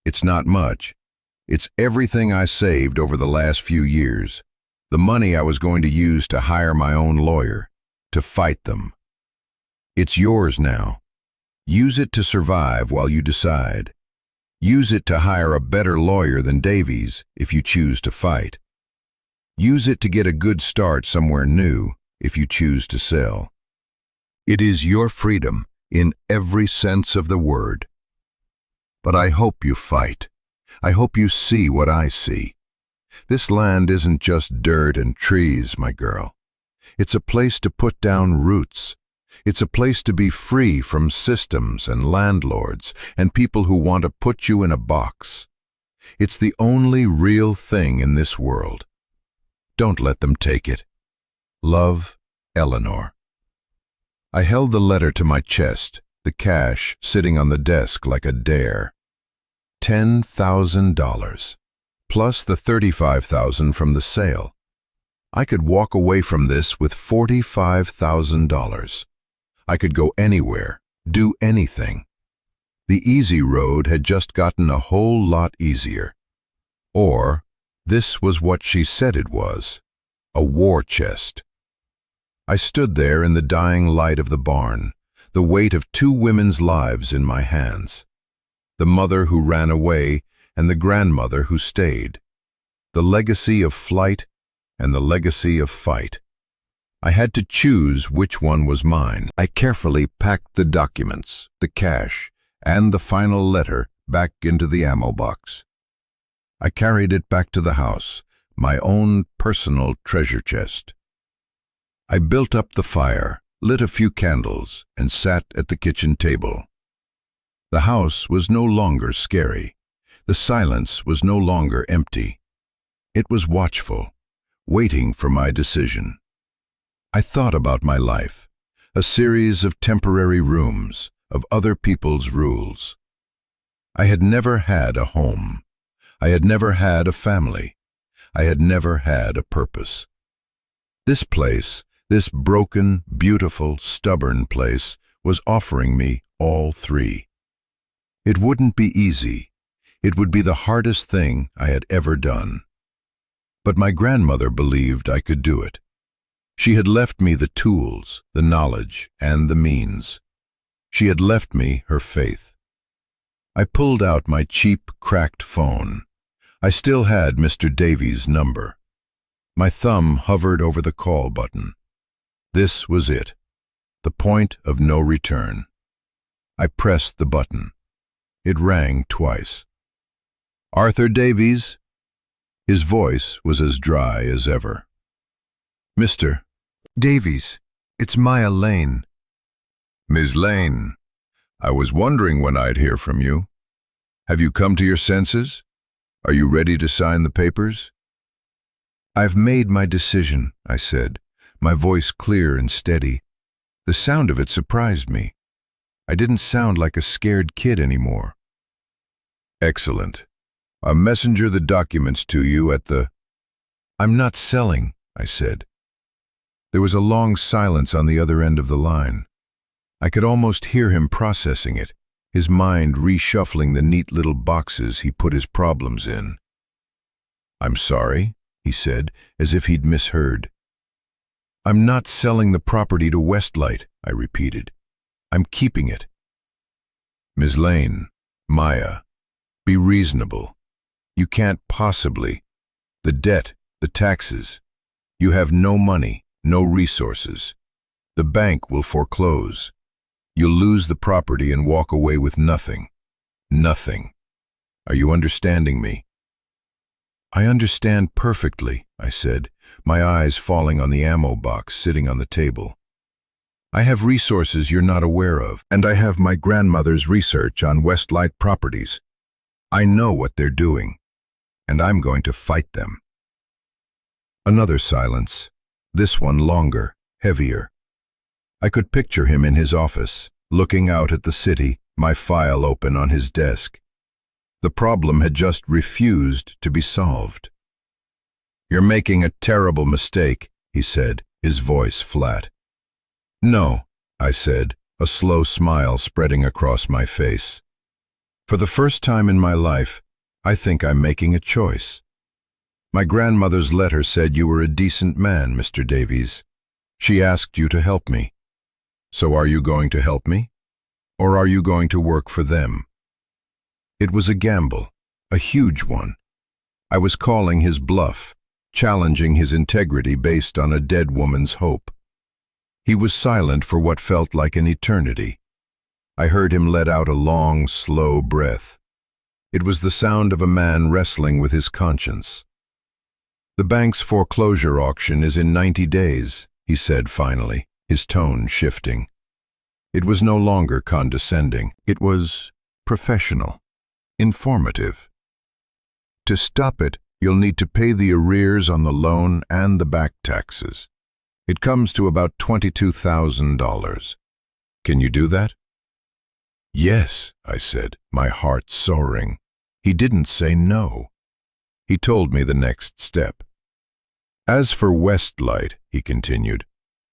It's not much. It's everything I saved over the last few years. The money I was going to use to hire my own lawyer, to fight them. It's yours now. Use it to survive while you decide. Use it to hire a better lawyer than Davies if you choose to fight. Use it to get a good start somewhere new if you choose to sell. It is your freedom in every sense of the word. But I hope you fight. I hope you see what I see. This land isn't just dirt and trees, my girl. It's a place to put down roots. It's a place to be free from systems and landlords and people who want to put you in a box. It's the only real thing in this world. Don't let them take it. Love, Eleanor. I held the letter to my chest, the cash sitting on the desk like a dare. $10,000, plus the $35,000 from the sale. I could walk away from this with $45,000. I could go anywhere, do anything. The easy road had just gotten a whole lot easier. Or, this was what she said it was, a war chest. I stood there in the dying light of the barn, the weight of two women's lives in my hands. The mother who ran away and the grandmother who stayed. The legacy of flight and the legacy of fight. I had to choose which one was mine. I carefully packed the documents, the cash, and the final letter back into the ammo box. I carried it back to the house, my own personal treasure chest. I built up the fire, lit a few candles, and sat at the kitchen table. The house was no longer scary. The silence was no longer empty. It was watchful, waiting for my decision. I thought about my life, a series of temporary rooms, of other people's rules. I had never had a home. I had never had a family. I had never had a purpose. This place, this broken, beautiful, stubborn place, was offering me all three. It wouldn't be easy. It would be the hardest thing I had ever done. But my grandmother believed I could do it. She had left me the tools, the knowledge, and the means. She had left me her faith. I pulled out my cheap, cracked phone. I still had Mr. Davies' number. My thumb hovered over the call button. This was it, the point of no return. I pressed the button. It rang twice. "Arthur Davies?" His voice was as dry as ever. "Mr. Davies, it's Maya Lane." "Ms. Lane, I was wondering when I'd hear from you. Have you come to your senses? Are you ready to sign the papers?" "I've made my decision," I said, my voice clear and steady. The sound of it surprised me. I didn't sound like a scared kid anymore. "Excellent. I'll messenger the documents to you at the—" "I'm not selling," I said. There was a long silence on the other end of the line. I could almost hear him processing it, his mind reshuffling the neat little boxes he put his problems in. "I'm sorry," he said, as if he'd misheard. "I'm not selling the property to Westlight," I repeated. "I'm keeping it." "Ms. Lane, Maya, be reasonable. You can't possibly. The debt, the taxes. You have no money, no resources. The bank will foreclose. You'll lose the property and walk away with nothing. Nothing. Are you understanding me?" "I understand perfectly," I said, my eyes falling on the ammo box sitting on the table. "I have resources you're not aware of, and I have my grandmother's research on Westlight properties. I know what they're doing, and I'm going to fight them." Another silence, this one longer, heavier. I could picture him in his office, looking out at the city, my file open on his desk. The problem had just refused to be solved. "You're making a terrible mistake," he said, his voice flat. "No," I said, a slow smile spreading across my face. "For the first time in my life, I think I'm making a choice. My grandmother's letter said you were a decent man, Mr. Davies. She asked you to help me. So are you going to help me? Or are you going to work for them?" It was a gamble, a huge one. I was calling his bluff, challenging his integrity based on a dead woman's hope. He was silent for what felt like an eternity. I heard him let out a long, slow breath. It was the sound of a man wrestling with his conscience. "The bank's foreclosure auction is in 90 days, he said finally, his tone shifting. It was no longer condescending. It was professional, informative. "To stop it, you'll need to pay the arrears on the loan and the back taxes. It comes to about $22,000. Can you do that?" "Yes," I said, my heart soaring. He didn't say no. He told me the next step. "As for Westlight," he continued,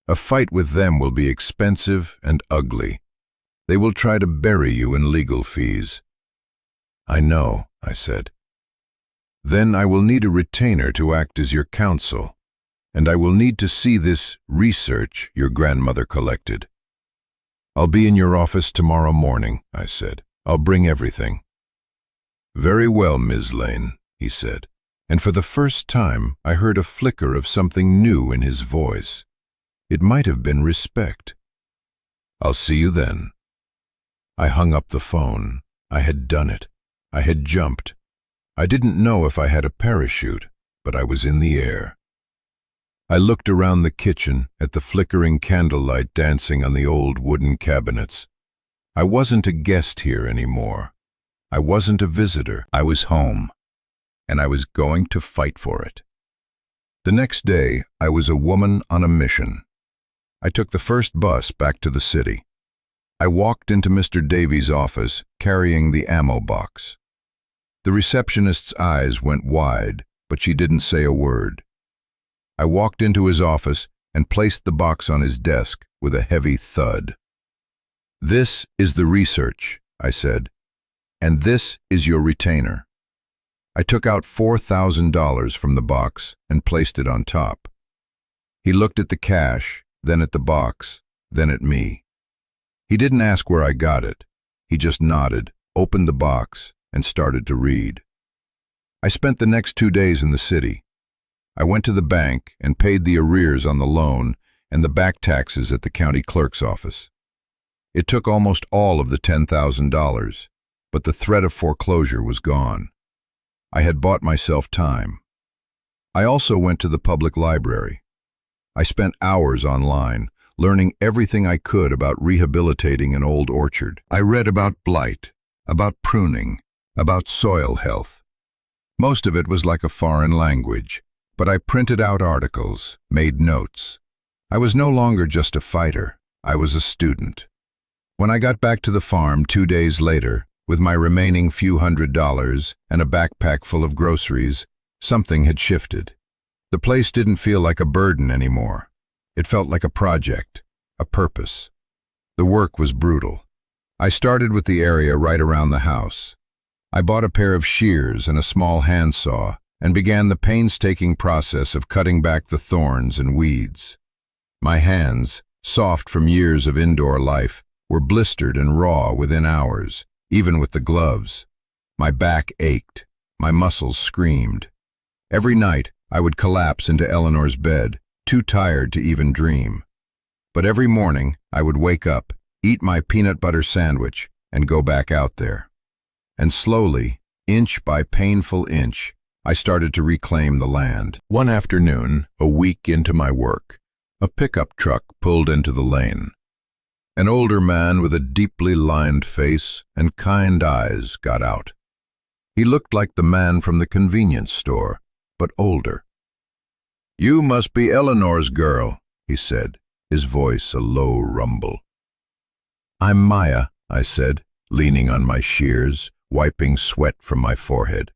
"a fight with them will be expensive and ugly. They will try to bury you in legal fees." "I know," I said. "Then I will need a retainer to act as your counsel, and I will need to see this research your grandmother collected." "I'll be in your office tomorrow morning," I said. "I'll bring everything." "Very well, Ms. Lane," he said, and for the first time I heard a flicker of something new in his voice. It might have been respect. "I'll see you then." I hung up the phone. I had done it. I had jumped. I didn't know if I had a parachute, but I was in the air. I looked around the kitchen at the flickering candlelight dancing on the old wooden cabinets. I wasn't a guest here anymore. I wasn't a visitor. I was home, and I was going to fight for it. The next day, I was a woman on a mission. I took the first bus back to the city. I walked into Mr. Davies' office carrying the ammo box. The receptionist's eyes went wide, but she didn't say a word. I walked into his office and placed the box on his desk with a heavy thud. "This is the research," I said, "and this is your retainer." I took out $4,000 from the box and placed it on top. He looked at the cash, then at the box, then at me. He didn't ask where I got it. He just nodded, opened the box, and started to read. I spent the next 2 days in the city. I went to the bank and paid the arrears on the loan and the back taxes at the county clerk's office. It took almost all of the $10,000, but the threat of foreclosure was gone. I had bought myself time. I also went to the public library. I spent hours online, learning everything I could about rehabilitating an old orchard. I read about blight, about pruning, about soil health. Most of it was like a foreign language, but I printed out articles, made notes. I was no longer just a fighter, I was a student. When I got back to the farm 2 days later, with my remaining few $100s and a backpack full of groceries, something had shifted. The place didn't feel like a burden anymore. It felt like a project, a purpose. The work was brutal. I started with the area right around the house. I bought a pair of shears and a small handsaw and began the painstaking process of cutting back the thorns and weeds. My hands, soft from years of indoor life, were blistered and raw within hours, even with the gloves. My back ached. My muscles screamed. Every night, I would collapse into Eleanor's bed, too tired to even dream. But every morning, I would wake up, eat my peanut butter sandwich, and go back out there. And slowly, inch by painful inch, I started to reclaim the land. One afternoon, a week into my work, a pickup truck pulled into the lane. An older man with a deeply lined face and kind eyes got out. He looked like the man from the convenience store, but older. "You must be Eleanor's girl," he said, his voice a low rumble. "I'm Maya," I said, leaning on my shears, wiping sweat from my forehead.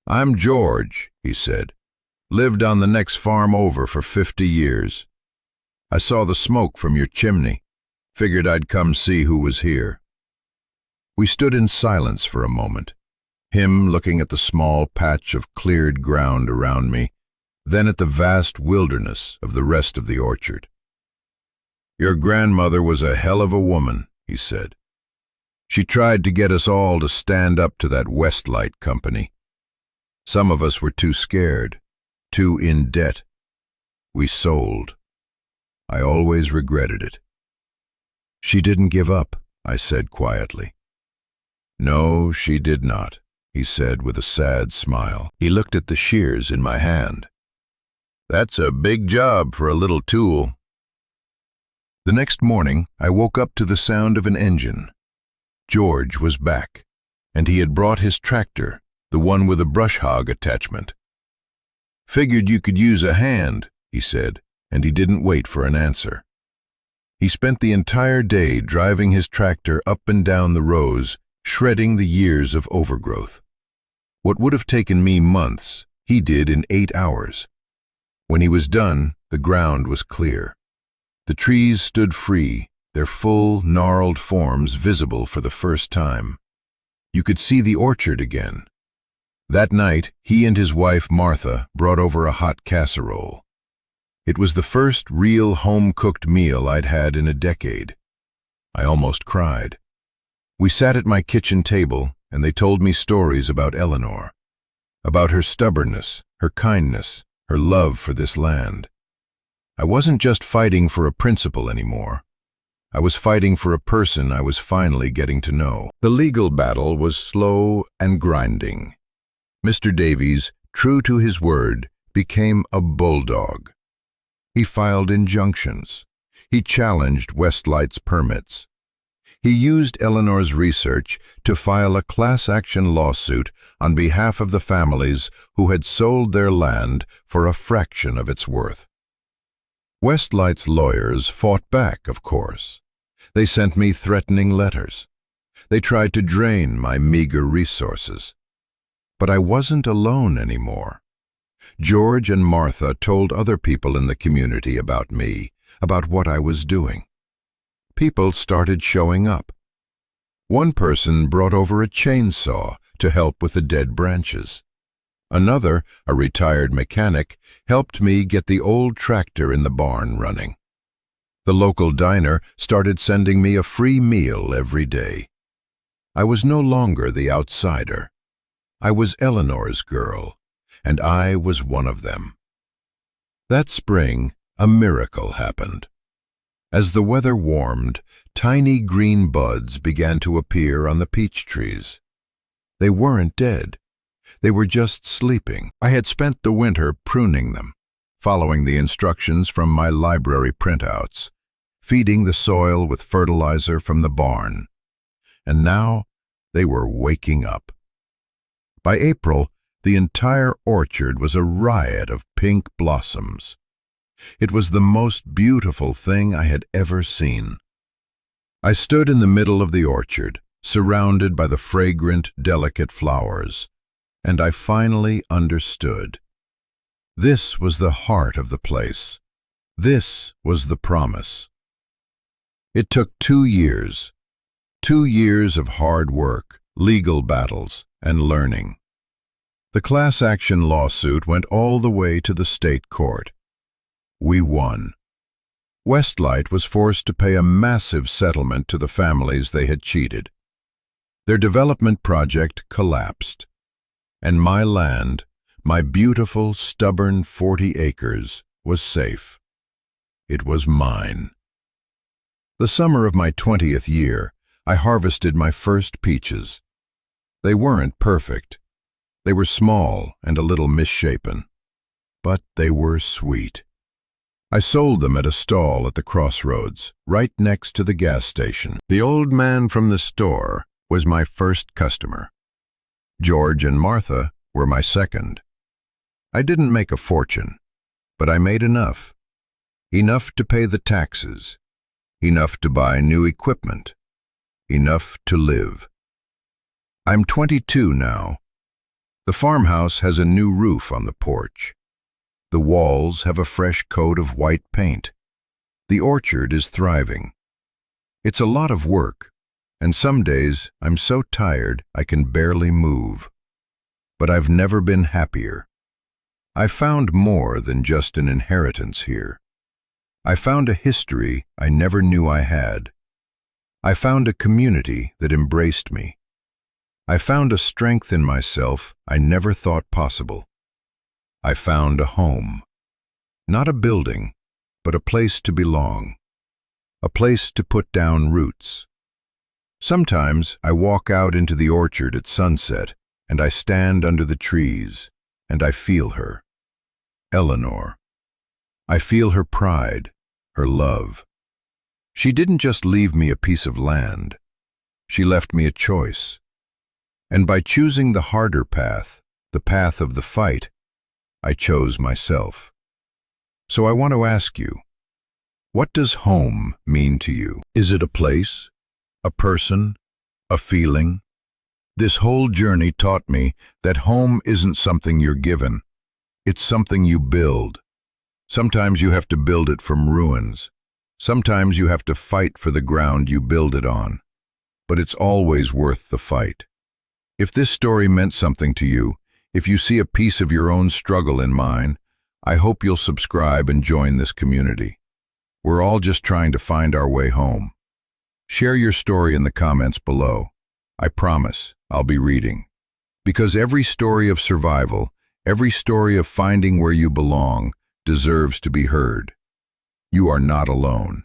"I'm George," he said. "Lived on the next farm over for 50 years. I saw the smoke from your chimney. Figured I'd come see who was here." We stood in silence for a moment, him looking at the small patch of cleared ground around me, then at the vast wilderness of the rest of the orchard. "Your grandmother was a hell of a woman," he said. "She tried to get us all to stand up to that Westlight Company. Some of us were too scared, too in debt. We sold. I always regretted it." "She didn't give up," I said quietly. "No, she did not," he said with a sad smile. He looked at the shears in my hand. "That's a big job for a little tool." The next morning, I woke up to the sound of an engine. George was back, and he had brought his tractor, the one with a brush hog attachment. "Figured you could use a hand," he said, and he didn't wait for an answer. He spent the entire day driving his tractor up and down the rows, shredding the years of overgrowth. What would have taken me months, he did in 8 hours. When he was done, the ground was clear. The trees stood free, their full, gnarled forms visible for the first time. You could see the orchard again. That night, he and his wife Martha brought over a hot casserole. It was the first real home-cooked meal I'd had in a decade. I almost cried. We sat at my kitchen table, and they told me stories about Eleanor, about her stubbornness, her kindness, her love for this land. I wasn't just fighting for a principle anymore. I was fighting for a person I was finally getting to know. The legal battle was slow and grinding. Mr. Davies, true to his word, became a bulldog. He filed injunctions. He challenged Westlight's permits. He used Eleanor's research to file a class-action lawsuit on behalf of the families who had sold their land for a fraction of its worth. Westlight's lawyers fought back, of course. They sent me threatening letters. They tried to drain my meager resources. But I wasn't alone anymore. George and Martha told other people in the community about me, about what I was doing. People started showing up. One person brought over a chainsaw to help with the dead branches. Another, a retired mechanic, helped me get the old tractor in the barn running. The local diner started sending me a free meal every day. I was no longer the outsider. I was Eleanor's girl, and I was one of them. That spring, a miracle happened. As the weather warmed, tiny green buds began to appear on the peach trees. They weren't dead. They were just sleeping. I had spent the winter pruning them, following the instructions from my library printouts, feeding the soil with fertilizer from the barn. And now they were waking up. By April, the entire orchard was a riot of pink blossoms. It was the most beautiful thing I had ever seen. I stood in the middle of the orchard, surrounded by the fragrant, delicate flowers, and I finally understood. This was the heart of the place. This was the promise. It took 2 years. 2 years of hard work, legal battles, and learning. The class action lawsuit went all the way to the state court. We won. Westlight was forced to pay a massive settlement to the families they had cheated. Their development project collapsed, and my land, my beautiful, stubborn 40 acres, was safe. It was mine. The summer of my 20th year, I harvested my first peaches. They weren't perfect. They were small and a little misshapen, but they were sweet. I sold them at a stall at the crossroads, right next to the gas station. The old man from the store was my first customer. George and Martha were my second. I didn't make a fortune, but I made enough. Enough to pay the taxes, enough to buy new equipment, enough to live. I'm 22 now. The farmhouse has a new roof on the porch. The walls have a fresh coat of white paint. The orchard is thriving. It's a lot of work, and some days I'm so tired I can barely move. But I've never been happier. I found more than just an inheritance here. I found a history I never knew I had. I found a community that embraced me. I found a strength in myself I never thought possible. I found a home. Not a building, but a place to belong. A place to put down roots. Sometimes I walk out into the orchard at sunset, and I stand under the trees, and I feel her. Eleanor. I feel her pride, her love. She didn't just leave me a piece of land. She left me a choice. And by choosing the harder path, the path of the fight, I chose myself. So I want to ask you, what does home mean to you? Is it a place, a person, a feeling? This whole journey taught me that home isn't something you're given. It's something you build. Sometimes you have to build it from ruins. Sometimes you have to fight for the ground you build it on. But it's always worth the fight. If this story meant something to you, if you see a piece of your own struggle in mine, I hope you'll subscribe and join this community. We're all just trying to find our way home. Share your story in the comments below. I promise I'll be reading. Because every story of survival, every story of finding where you belong, deserves to be heard. You are not alone.